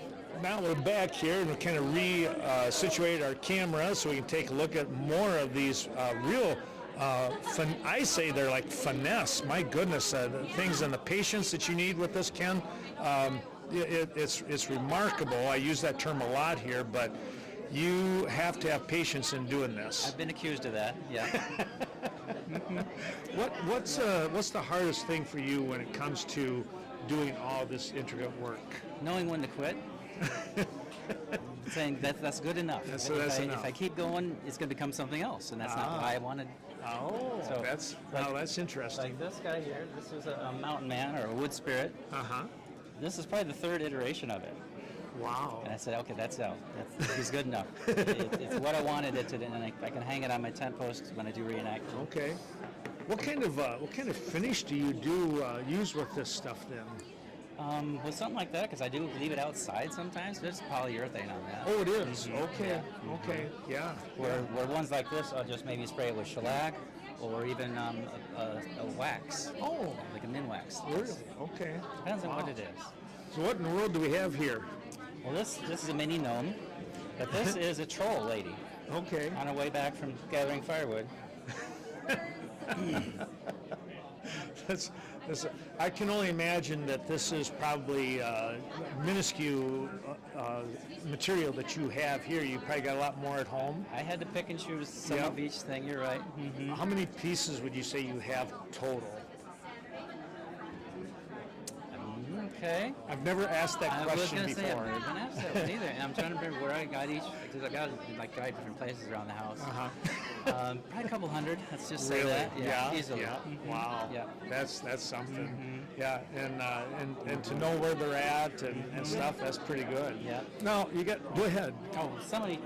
Now we're back here, and we kind of situate our camera so we can take a look at more of these real. I say they're like finesse. My goodness, the things and the patience that you need with this, Ken. It's remarkable. I use that term a lot here, but you have to have patience in doing this. I've been accused of that, yeah. What's the hardest thing for you when it comes to doing all this intricate work? Knowing when to quit. Saying that's good enough. That's if enough. I keep going, it's going to become something else, and that's not why I wanted. Oh, So, that's interesting. Like this guy here, this was a mountain man or a wood spirit. Uh-huh. This is probably the third iteration of it. Wow. And I said, okay, that's out. He's good enough. It's what I wanted it to do, and I can hang it on my tent post when I do reenactment. Okay. What kind of finish do you use with this stuff then? With something like that, because I do leave it outside sometimes, there's polyurethane on that. Oh, it is. Okay. Okay. Yeah. Where ones like this, I'll just maybe spray it with shellac or even a wax. Oh, Like a min wax. really? Okay. Depends on what it is. So what in the world do we have here? Well, this is a mini gnome, but this is a troll lady Okay. on her way back from gathering firewood. I can only imagine that this is probably minuscule material that you have here. You probably got a lot more at home. I had to pick and choose some Yep. of each thing. You're right. How many pieces would you say you have total? Okay. I've never asked that I was question going to say, before. I've never been asked that one either. And I'm trying to remember where I got each, because I got like 5 different places around the house. Probably a couple hundred. Let's just say Really? that. Yeah, easily. Yeah. Wow. Yeah. That's something. Yeah, and to know where they're at and stuff, that's pretty good. Yeah. No, go ahead. Oh, somebody.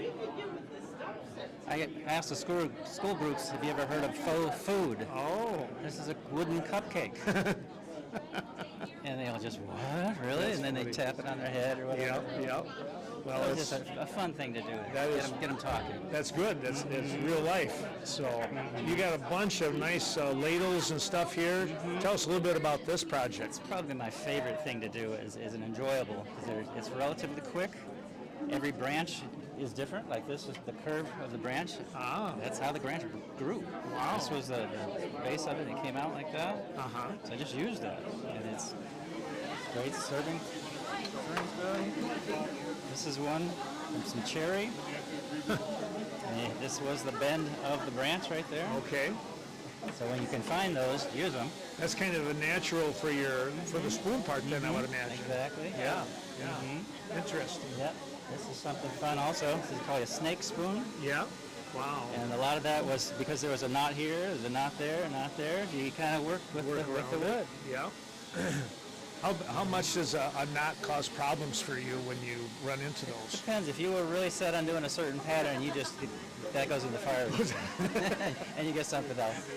I asked the school groups, have you ever heard of faux food? Oh. This is a wooden cupcake. And they all just, what? Really? That's and then funny. they tap it on their head or whatever. Yep. Well, It's it's, just a fun thing to do. That is- Get them talking. that's good. That's it's real life. So you got a bunch of nice ladles and stuff here. Tell us a little bit about this project. It's probably my favorite thing to do is an enjoyable because it's relatively quick. Every branch is different. Like this is the curve of the branch. Ah. That's how the branch grew. Wow. This was the base of it. It came out like that. Uh-huh. So I just used that, and it's great serving. This is one from some cherry. And this was the bend of the branch right there. Okay. So when you can find those, use them. That's kind of a natural for the spoon part then, I would imagine. Exactly. Yeah. Yeah. Interesting. Yep. This is something fun also. This is called a snake spoon. Yeah. Wow. And a lot of that was because there was a knot here, there's a knot there, a knot there. You kind of work with the wood. Yeah. How much does a knot cause problems for you when you run into those? Depends. If you were really set on doing a certain pattern, that goes in the fire, and you get something else.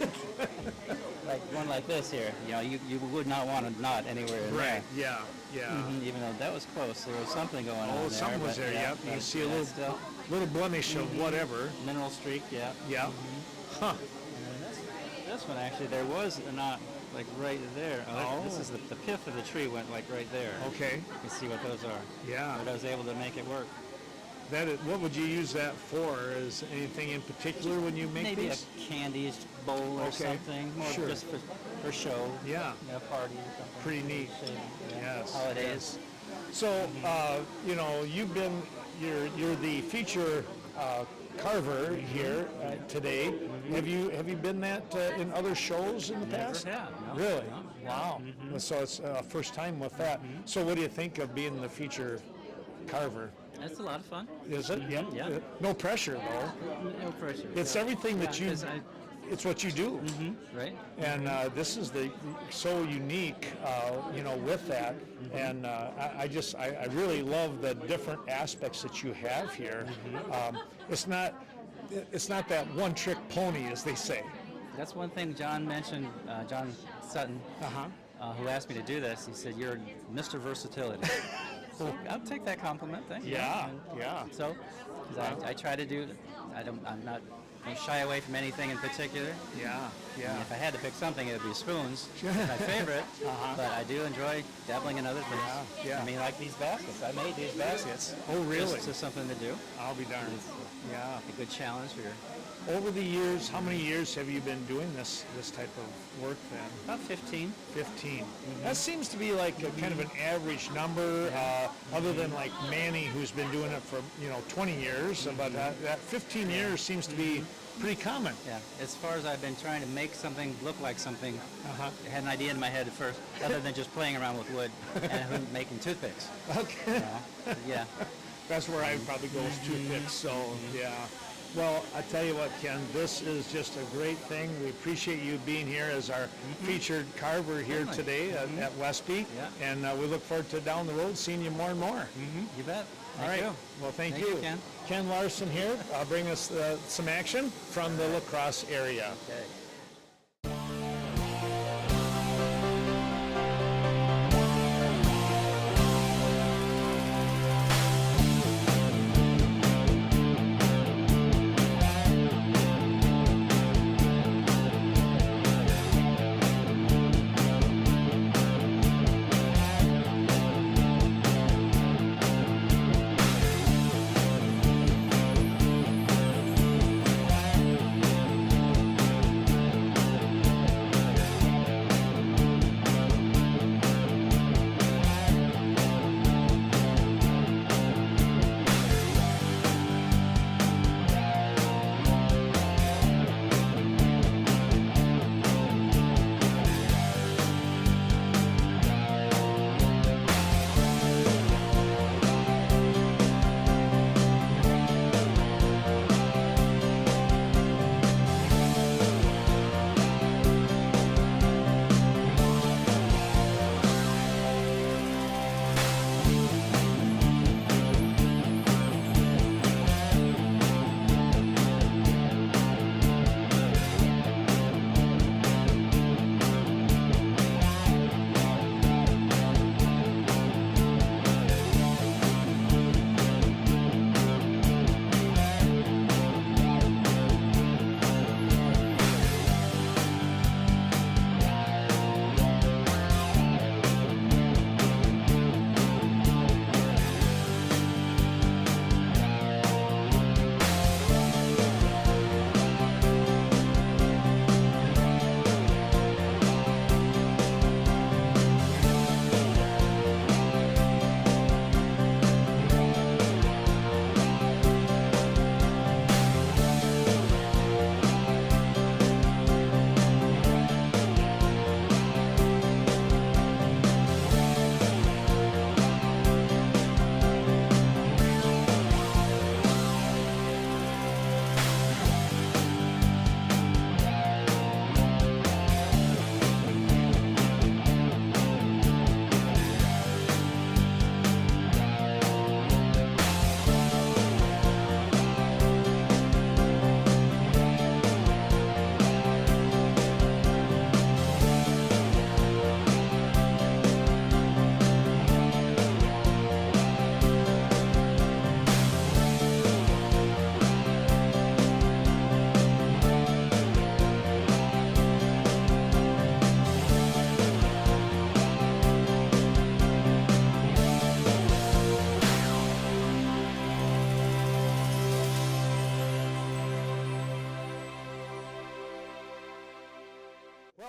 Like one like this here, you would not want a knot anywhere in there. Yeah. Yeah. Even though that was close, there was something going on Oh, there. something was but there. yeah, Yep. You but see a still, little blemish of whatever. mineral streak. Yeah. Yeah. Huh. And then this one actually, there was a knot like right there. This is the pith of the tree went like right there. Okay. You can see what those are. Yeah. But I was able to make it work. What would you use that for? Is anything in particular when you make Maybe these? a candy bowl or Okay. something, more Sure. just for show. Yeah. A party or something. Pretty neat. Yeah. Yes. Holidays. So, you're the feature carver here today. Have you been that in other shows in the past? Never have, no. Really? No. Wow. So it's first time with that. So what do you think of being the feature carver? That's a lot of fun. Is it? Yep. Yeah. No pressure though. No pressure. It's everything that Yeah, you. 'cause It's what you do. right? And this is so unique, with that. And I really love the different aspects that you have here. It's not that one trick pony, as they say. That's one thing John mentioned, John Sutton, who asked me to do this. He said, "You're Mr. Versatility." So I'll take that compliment. Thank you. Yeah, And yeah. So 'cause I try to do. I'm not shy away from anything in particular. Yeah, yeah. If I had to pick something, it would be spoons. My favorite, but I do enjoy dabbling in other things. Yeah. I mean, like these baskets. I made these baskets. Oh, really? Just something to do. I'll be darned. Yeah. A good challenge for your. Over the years, how many years have you been doing this type of work then? About 15. 15. That seems to be like a kind of an average number, other than like Manny, who's been doing it for 20 years. But that 15 years seems to be pretty common. Yeah. As far as I've been trying to make something look like something, I had an idea in my head at first, other than just playing around with wood and making toothpicks. Okay. Yeah. That's where I probably go with toothpicks. So yeah. Well, I tell you what, Ken, this is just a great thing. We appreciate you being here as our featured carver here today at Westby. Yeah. And we look forward to down the road seeing you more and more. You bet. All right. Well, thank you. Ken. Ken Larson here. Bring us some action from the La Crosse area. Okay.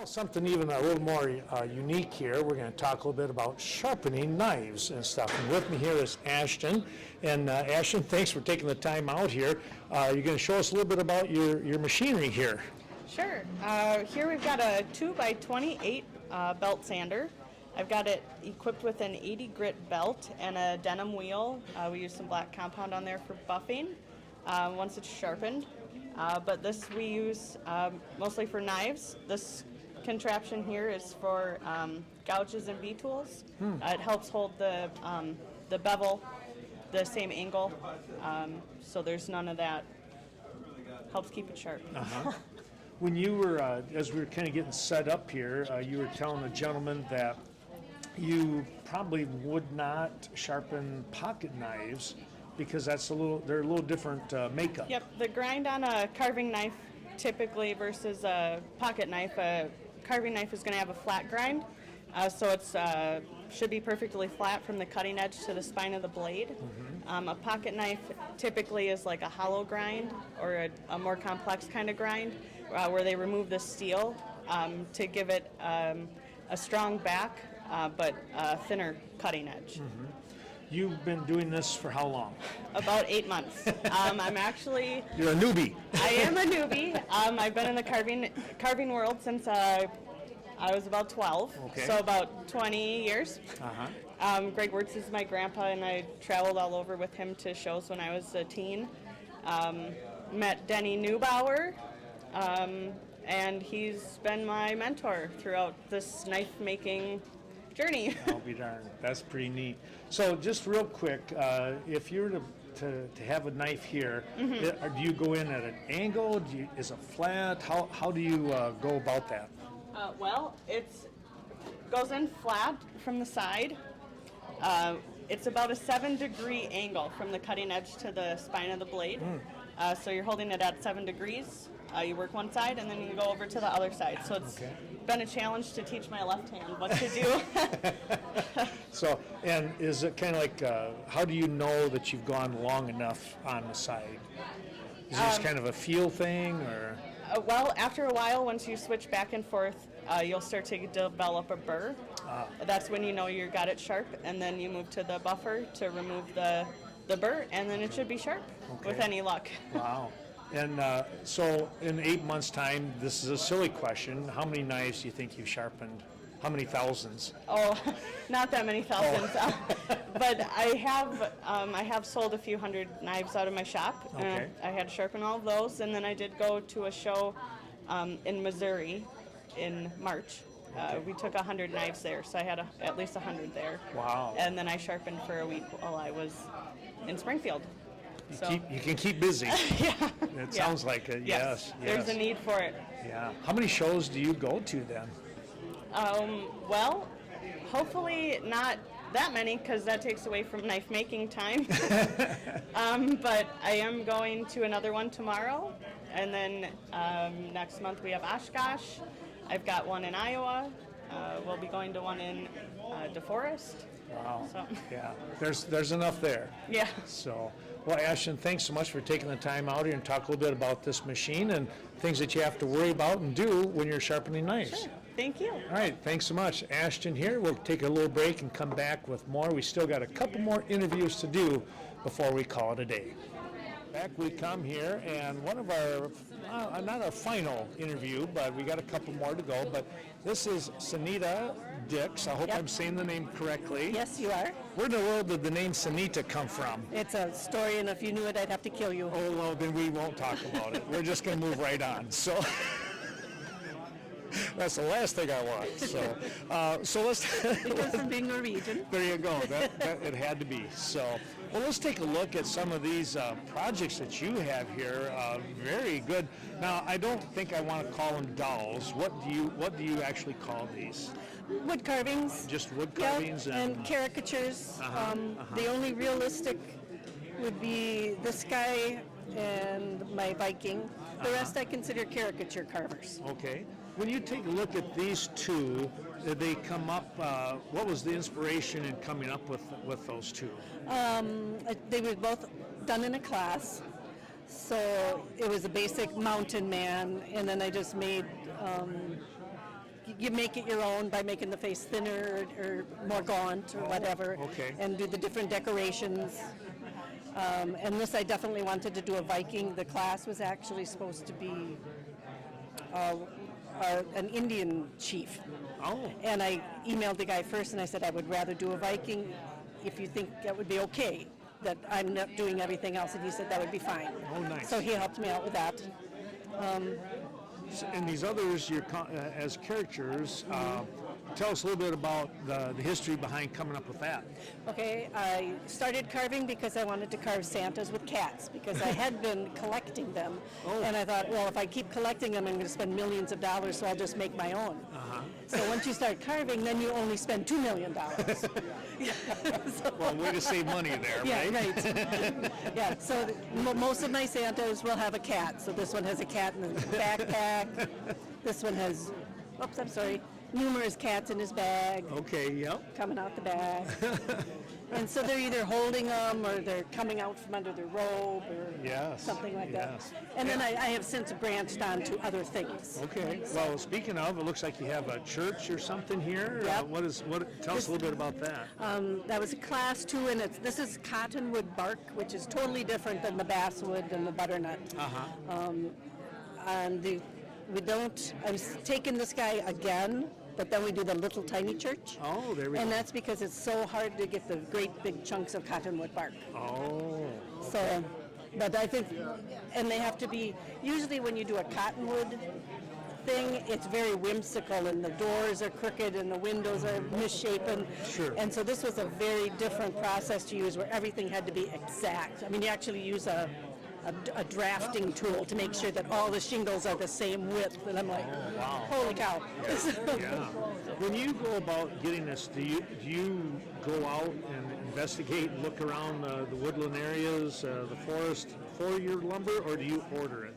Well, something even a little more unique here. We're going to talk a little bit about sharpening knives and stuff. And with me here is Ashton. And Ashton, thanks for taking the time out here. You're going to show us a little bit about your machinery here. Sure. Here we've got a 2x28 belt sander. I've got it equipped with an 80 grit belt and a denim wheel. We use some black compound on there for buffing once it's sharpened. But this we use mostly for knives. This contraption here is for gouges and V-tools. It helps hold the bevel the same angle, so there's none of that. Helps keep it sharp. When you were, as we were kind of getting set up here, you were telling a gentleman that you probably would not sharpen pocket knives because they're a little different makeup. Yep, the grind on a carving knife typically versus a pocket knife, a carving knife is going to have a flat grind, so it's should be perfectly flat from the cutting edge to the spine of the blade. A pocket knife typically is like a hollow grind or a more complex kind of grind where they remove the steel to give it a strong back but a thinner cutting edge. You've been doing this for how long? About 8 months. I'm actually... You're a newbie. I am a newbie. I've been in the carving world since I was about 12, so about 20 years. Greg Wirtz is my grandpa, and I traveled all over with him to shows when I was a teen. Met Denny Neubauer, and he's been my mentor throughout this knife-making journey. I'll be darned. That's pretty neat. So just real quick, if you were to have a knife here, do you go in at an angle? Is it flat? How do you go about that? Well, it goes in flat from the side. It's about a 7-degree angle from the cutting edge to the spine of the blade. So you're holding it at 7 degrees. You work one side and then you go over to the other side. So it's been a challenge to teach my left hand what to do. So, and is it kind of like, how do you know that you've gone long enough on the side? Is it just kind of a feel thing, or? Well, after a while, once you switch back and forth, you'll start to develop a burr. That's when you know you got it sharp, and then you move to the buffer to remove the burr, and then it should be sharp with any luck. Wow. And so in 8 months' time, this is a silly question. How many knives do you think you've sharpened? How many thousands? Oh, not that many thousands. But I have sold a few hundred knives out of my shop. Okay. I had to sharpen all of those, and then I did go to a show in Missouri in March. We took 100 knives there, so I had at least 100 there. Wow. And then I sharpened for a week while I was in Springfield. You can keep busy. Yeah. It sounds like it. Yes. There's a need for it. Yeah. How many shows do you go to then? Well, hopefully not that many because that takes away from knife making time. But I am going to another one tomorrow, and then next month we have Oshkosh. I've got one in Iowa. We'll be going to one in DeForest. Wow. So. Yeah. There's enough there. Yeah. So, well, Ashton, thanks so much for taking the time out here and talk a little bit about this machine and things that you have to worry about and do when you're sharpening knives. Sure. Thank you. All right, thanks so much. Ashton here. We'll take a little break and come back with more. We still got a couple more interviews to do before we call it a day. Back we come here, and one of our, not our final interview, but we got a couple more to go, but this is Sanita Dix. I hope I'm saying the name correctly. Yes, you are. Where in the world did the name Sanita come from? It's a story, and if you knew it, I'd have to kill you. Oh, well, then we won't talk about it. We're just going to move right on. So that's the last thing I want. So let's. It goes from being Norwegian. There you go. That it had to be. So, well, let's take a look at some of these projects that you have here. Very good. Now, I don't think I want to call them dolls. What do you actually call these? Wood carvings. Just wood Yeah, carvings and caricatures. The only realistic would be this guy and my Viking. The rest I consider caricature carvers. Okay. When you take a look at these two, did they come up? What was the inspiration in coming up with those two? They were both done in a class. So it was a basic mountain man, and then I just made you make it your own by making the face thinner or more gaunt or whatever. okay. And do the different decorations. And this, I definitely wanted to do a Viking. The class was actually supposed to be an Indian chief. Oh. And I emailed the guy first and I said I would rather do a Viking if you think that would be okay, that I'm not doing everything else. And he said that would be fine. Oh, nice. So he helped me out with that. And these others, as characters, tell us a little bit about the history behind coming up with that. Okay, I started carving because I wanted to carve Santas with cats because I had been collecting them. Oh. And I thought, well, if I keep collecting them, I'm going to spend millions of dollars, so I'll just make my own. So once you start carving, then you only spend $2 million. Well, way to save money there, Yeah, right? right. Yeah, so most of my Santas will have a cat. So this one has a cat in his backpack. This one has, oops, I'm sorry, numerous cats in his bag. Okay, yep. Coming out the bag. And so they're either holding them or they're coming out from under their robe or Yes, something like yes. that. And then I have since branched on to other things. Okay. Well, speaking of, it looks like you have a church or something here. Yep. Tell us a little bit about that. That was a class too, and this is cottonwood bark, which is totally different than the basswood and the butternut. And I'm taking this guy again, but then we do the little tiny church. Oh, there we And go. that's because it's so hard to get the great big chunks of cottonwood bark. Oh. So, but I think, and they have to be, usually when you do a cottonwood thing, it's very whimsical and the doors are crooked and the windows are misshapen. Sure. And so this was a very different process to use where everything had to be exact. I mean, you actually use a drafting tool to make sure that all the shingles are the same width. And I'm like, holy cow. Yeah. When you go about getting this, do you go out and investigate and look around the woodland areas, the forest for your lumber, or do you order it?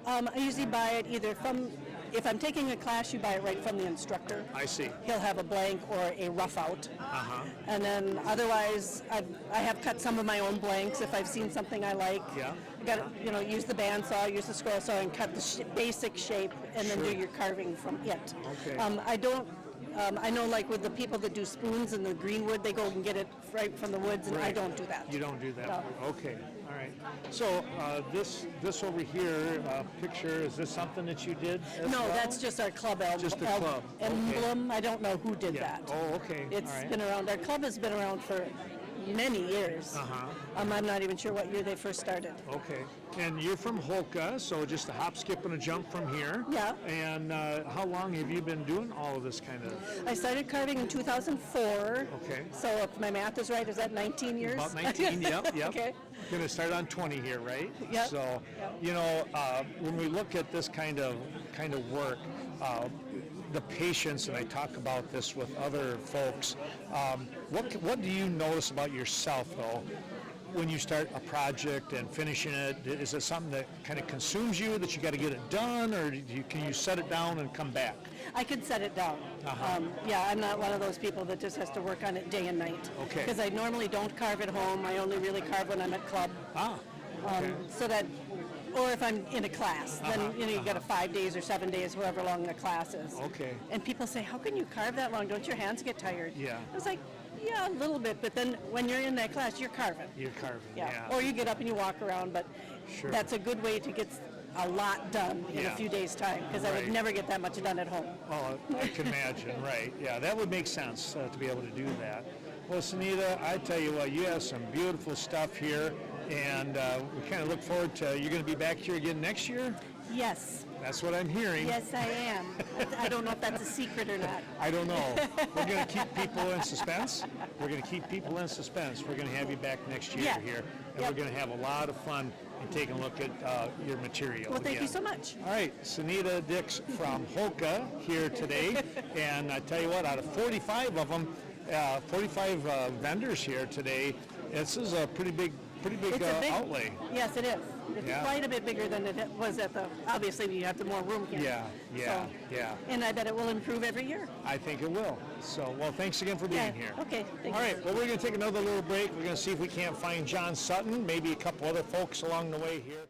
I usually buy it either from, if I'm taking a class, you buy it right from the instructor. I see. He'll have a blank or a rough out. And then otherwise, I have cut some of my own blanks if I've seen something I like. Yeah. You got to, use the bandsaw, use the scroll saw, and cut the basic shape, and then do your carving from it. Okay. I know, like with the people that do spoons and the greenwood, they go and get it right from the woods, and I Right. don't do that. You don't do that. No. Okay. All right. So this over here picture, is this something that you did as No, well? that's just our club Just the club. emblem. I don't know who did Yeah. that. Oh, okay. It's All right. been around. Our club has been around for many years. I'm not even sure what year they first started. Okay. And you're from Holka, so just a hop, skip, and a jump from here. Yeah. And how long have you been doing all of this kind of? I started carving in 2004. Okay. So if my math is right, is that 19 years? About 19, yep. Okay. Going to start on 20 here, right? Yep. So, Yep. when we look at this kind of work, the patience, and I talk about this with other folks, what do you notice about yourself, though, when you start a project and finishing it? Is it something that kind of consumes you, that you got to get it done, or can you set it down and come back? I could set it down. I'm not one of those people that just has to work on it day and night. Okay. Because I normally don't carve at home. I only really carve when I'm at club. Okay. So that, or if I'm in a class, then you got a 5 days or 7 days, however long the class is. Okay. And people say, how can you carve that long? Don't your hands get tired? Yeah. I was like, yeah, a little bit, but then when you're in that class, you're carving. You're carving, Yeah. Or you get up and you walk around, but Sure. that's a good way to get a lot done in Yeah. a few days' time, because I Right. would never get that much done at home. Oh, I can imagine, right. Yeah, that would make sense to be able to do that. Well, Sunita, I tell you what, you have some beautiful stuff here, and we kind of look forward to, you're going to be back here again next year? Yes. That's what I'm hearing. Yes, I am. I don't know if that's a secret or not. I don't know. We're going to keep people in suspense. We're going to keep people in suspense. We're going to have you back next year Yeah. here, and Yep. we're going to have a lot of fun in taking a look at your material. Well, thank you again. so much. All right, Sunita Dix from Holka here today, and I tell you what, out of 45 of them, 45 vendors here today, this is a pretty big It's a big outlay. Yes, it is. It's Yeah. quite a bit bigger than it was at the, obviously you have the more room here. Yeah. And I bet it will improve every year. I think it will. So, well, thanks again for being Yeah. here. Okay, thank All you. right, well, we're going to take another little break. We're going to see if we can't find John Sutton, maybe a couple other folks along the way here.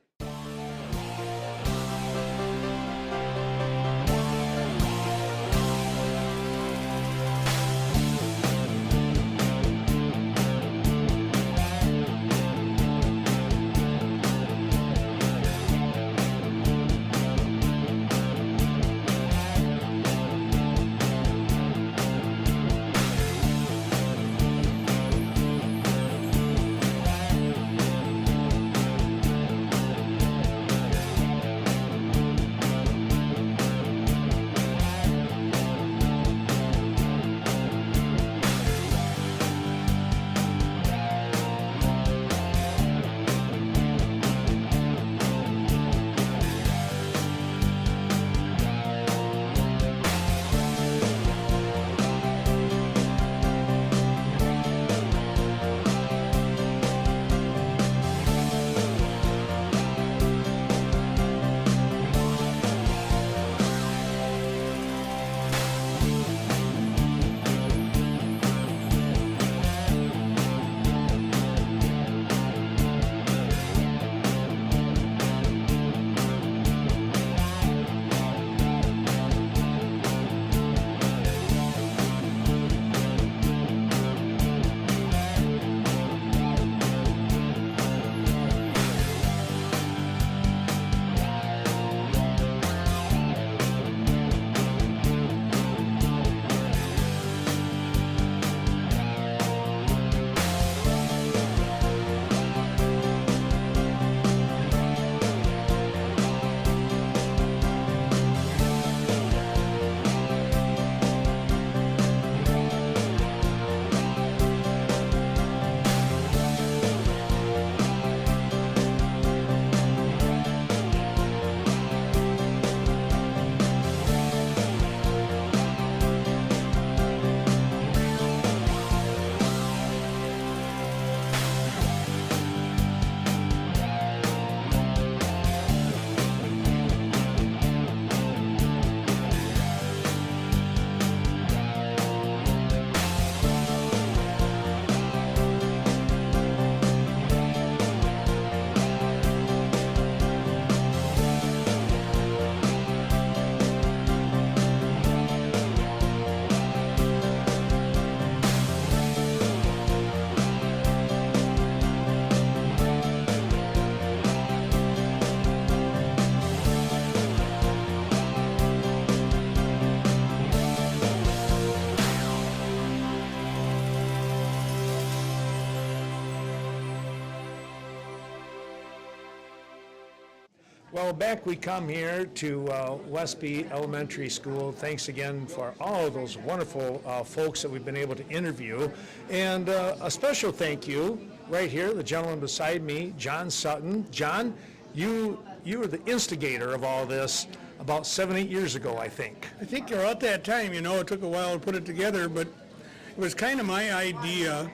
Well, back we come here to Westby Elementary School. Thanks again for all of those wonderful folks that we've been able to interview. And a special thank you right here, the gentleman beside me, John Sutton. John, you were the instigator of all this about 7-8 years ago, I think. I think about that time, you know, it took a while to put it together, but it was kind of my idea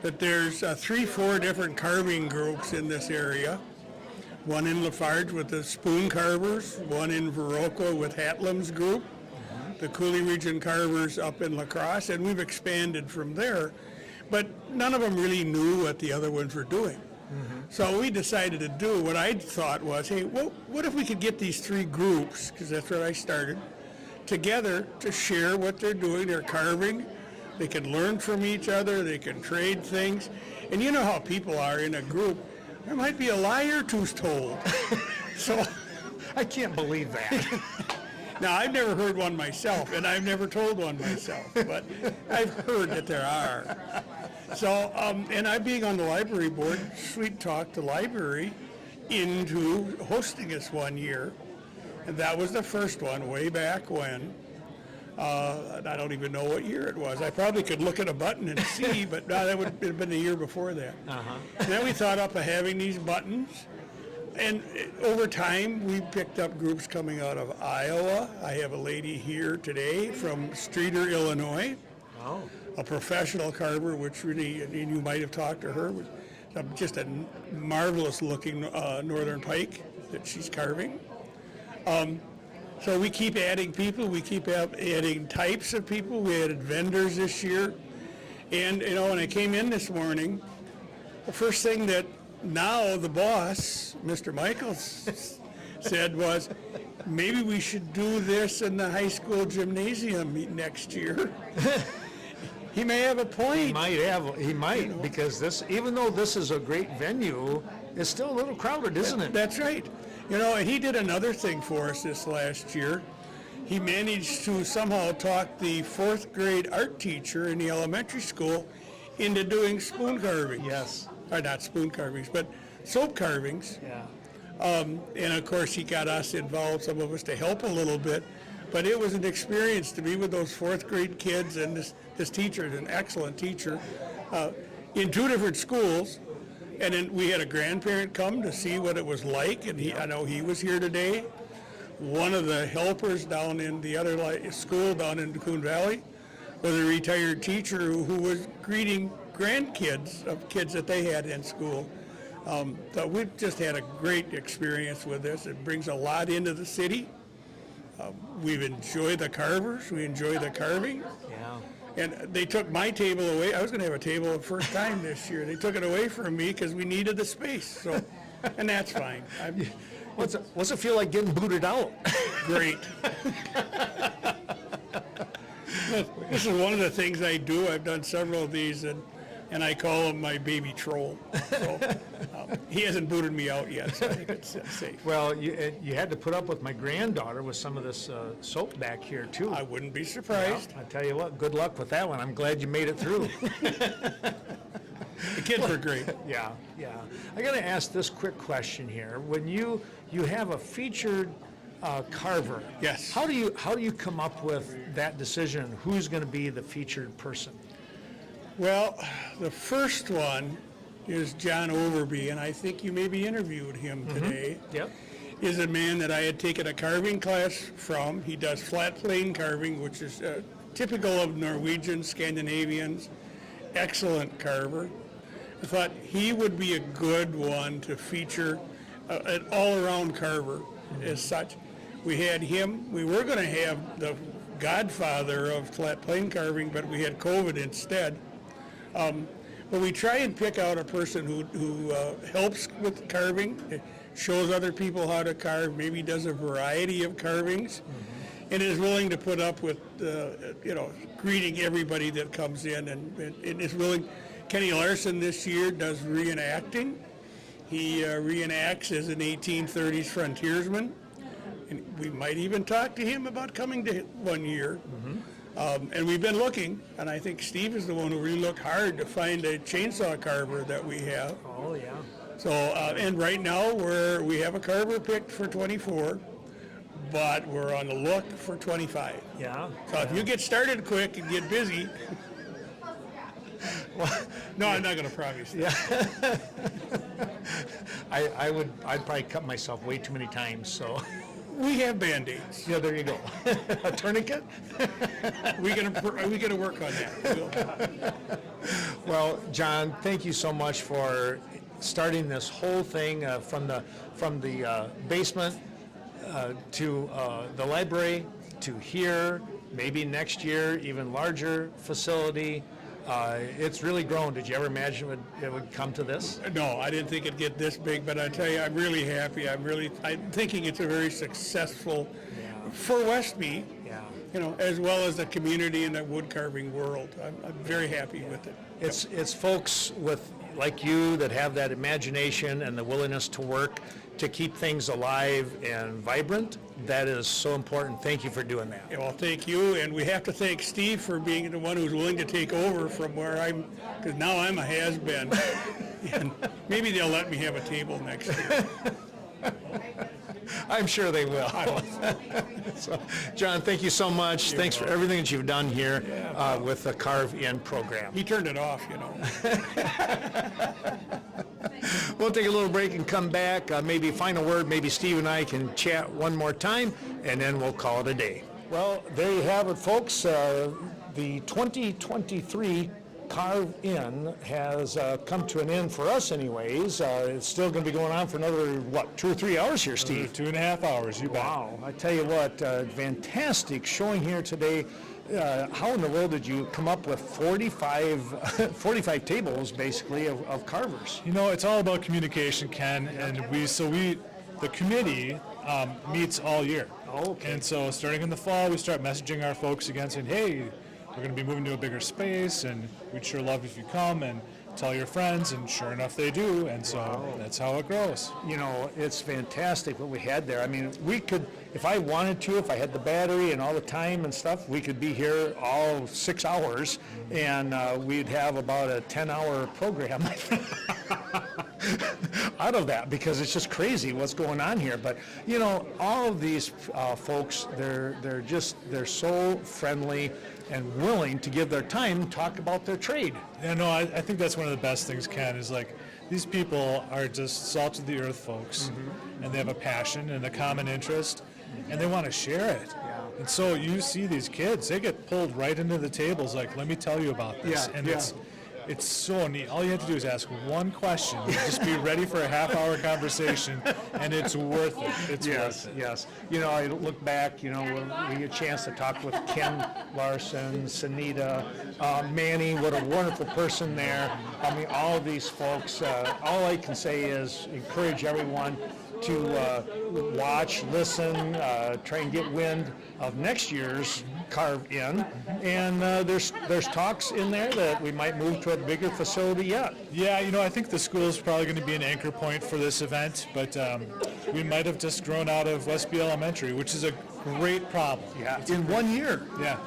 that there's 3-4 different carving groups in this area. One in Lafarge with the Spoon Carvers, one in Viroqua with Hatlam's group, the Cooley Region Carvers up in La Crosse, and we've expanded from there. But none of them really knew what the other ones were doing. So we decided to do what I thought was, hey, well, what if we could get these 3 groups, because that's where I started, together to share what they're doing. They're carving. They can learn from each other. They can trade things. And you know how people are in a group. There might be a lie or two's told. So I can't believe that. now, I've never heard one myself, and I've never told one myself, but I've heard that there are. So, and I, being on the library board, sweet talked the library into hosting us one year, and that was the first one way back when. I don't even know what year it was. I probably could look at a button and see, but no, that would have been the year before that. And then we thought up of having these buttons, and over time we picked up groups coming out of Iowa. I have a lady here today from Streator, Illinois, a professional carver, which really, and you might have talked to her, was just a marvelous looking northern pike that she's carving. So we keep adding people, we keep adding types of people. We added vendors this year. And, you know, when I came in this morning, the first thing that now the boss, Mr. Michaels, said was, maybe we should do this in the high school gymnasium next year. He may have a point. He might, because this, even though this is a great venue, it's still a little crowded, isn't it? That's right. You know, and he did another thing for us this last year. He managed to somehow talk the 4th grade art teacher in the elementary school into doing spoon carvings. Yes. Or not spoon carvings, but soap carvings. Yeah. And of course, he got us involved, some of us, to help a little bit. But it was an experience to be with those 4th grade kids, and this teacher is an excellent teacher, in 2 different schools. And then we had a grandparent come to see what it was like, and I know he was here today. One of the helpers down in the other school down in Coon Valley was a retired teacher who was greeting grandkids of kids that they had in school. So we've just had a great experience with this. It brings a lot into the city. We've enjoyed the carvers. We enjoy the carving. Yeah. And they took my table away. I was going to have a table the first time this year. They took it away from me because we needed the space. So, and that's fine. What's it feel like getting booted out? Great. This is one of the things I do. I've done several of these, and I call him my baby troll. So, he hasn't booted me out yet, so I think it's safe. Well, you had to put up with my granddaughter with some of this soap back here, too. I wouldn't be surprised. Well, I tell you what, good luck with that one. I'm glad you made it through. The kids were great. Yeah. I got to ask this quick question here. When you have a featured carver, yes, how do you come up with that decision? Who's going to be the featured person? Well, the first one is John Overby, and I think you maybe interviewed him today. Yep. Is a man that I had taken a carving class from. He does flat plane carving, which is typical of Norwegians, Scandinavians. Excellent carver. I thought he would be a good one to feature, an all-around carver as such. We had him. We were going to have the godfather of flat plane carving, but we had COVID instead. But we try and pick out a person who helps with carving, shows other people how to carve, maybe does a variety of carvings, and is willing to put up with, greeting everybody that comes in, and is willing. Kenny Larson this year does reenacting. He reenacts as an 1830s frontiersman, and we might even talk to him about coming to one year. And we've been looking, and I think Steve is the one who really looked hard to find a chainsaw carver that we have. Oh, yeah. So, and right now we have a Carver picked for 24, but we're on the look for 25. Yeah. So if you get started quick and get busy, no, I'm not going to promise that. I'd probably cut myself way too many times, so. We have Band-Aids. Yeah, there you go. A tourniquet? We're gonna work on that. Well, John, thank you so much for starting this whole thing from the basement to the library to here, maybe next year, even larger facility. It's really grown. Did you ever imagine it would come to this? No, I didn't think it'd get this big, but I tell you, I'm really happy. I'm thinking it's a very successful for Westby, you know, as well as the community and the wood carving world. I'm very happy with it. It's folks like you that have that imagination and the willingness to work to keep things alive and vibrant. That is so important. Thank you for doing that. Yeah, well, thank you, and we have to thank Steve for being the one who's willing to take over from where because now I'm a has-been. And maybe they'll let me have a table next year. I'm sure they will. So, John, thank you so much. Thanks for everything that you've done here with the Karve In program. He turned it off, you know. We'll take a little break and come back. Maybe final word. Maybe Steve and I can chat one more time, and then we'll call it a day. Well, there you have it, folks. The 2023 Karve In has come to an end for us anyways. It's still going to be going on for another, 2 or 3 hours here, Steve? 2.5 hours, you bet. Wow. I tell you what, fantastic showing here today. How in the world did you come up with 45 tables, basically, of carvers? You know, it's all about communication, Ken, and the committee meets all year. Okay. And so starting in the fall, we start messaging our folks again saying, hey, we're going to be moving to a bigger space, and we'd sure love if you come and tell your friends, and sure enough they do, and so that's how it grows. You know, it's fantastic what we had there. I mean, we could, if I wanted to, if I had the battery and all the time and stuff, we could be here all 6 hours, and we'd have about a 10-hour program out of that, because it's just crazy what's going on here. But, you know, all of these folks, they're so friendly and willing to give their time, talk about their trade. Yeah, no, I think that's one of the best things, Ken, is like these people are just salt of the earth folks, and they have a passion and a common interest, and they want to share it. And so you see these kids, they get pulled right into the tables like, let me tell you about this. It's so neat. All you have to do is ask one question. Just be ready for a half-hour conversation, and it's worth it. It's worth it. Yes. You know, I look back, you know, we get a chance to talk with Ken Larson, Sunita, Manny, what a wonderful person there. I mean, all of these folks, all I can say is encourage everyone to watch, listen, try and get wind of next year's Karve In, and there's talks in there that we might move to a bigger facility yet. Yeah, you know, I think the school is probably going to be an anchor point for this event, but we might have just grown out of Westby Elementary, which is a great problem. Yeah, in 1 year. Yeah.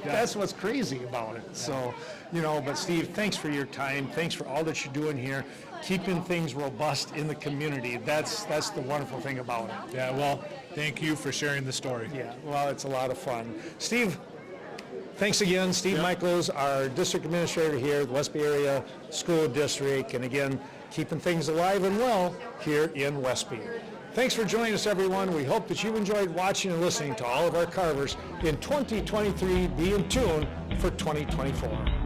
That's what's crazy about it. So, you know, but Steve, thanks for your time. Thanks for all that you're doing here, keeping things robust in the community. That's the wonderful thing about it. Yeah, well, thank you for sharing the story. Yeah, well, it's a lot of fun. Steve, thanks again. Steve Michaels, our district administrator here at the Westby Area School District, and again, keeping things alive and well here in Westby. Thanks for joining us, everyone. We hope that you've enjoyed watching and listening to all of our carvers in 2023. Be in tune for 2024.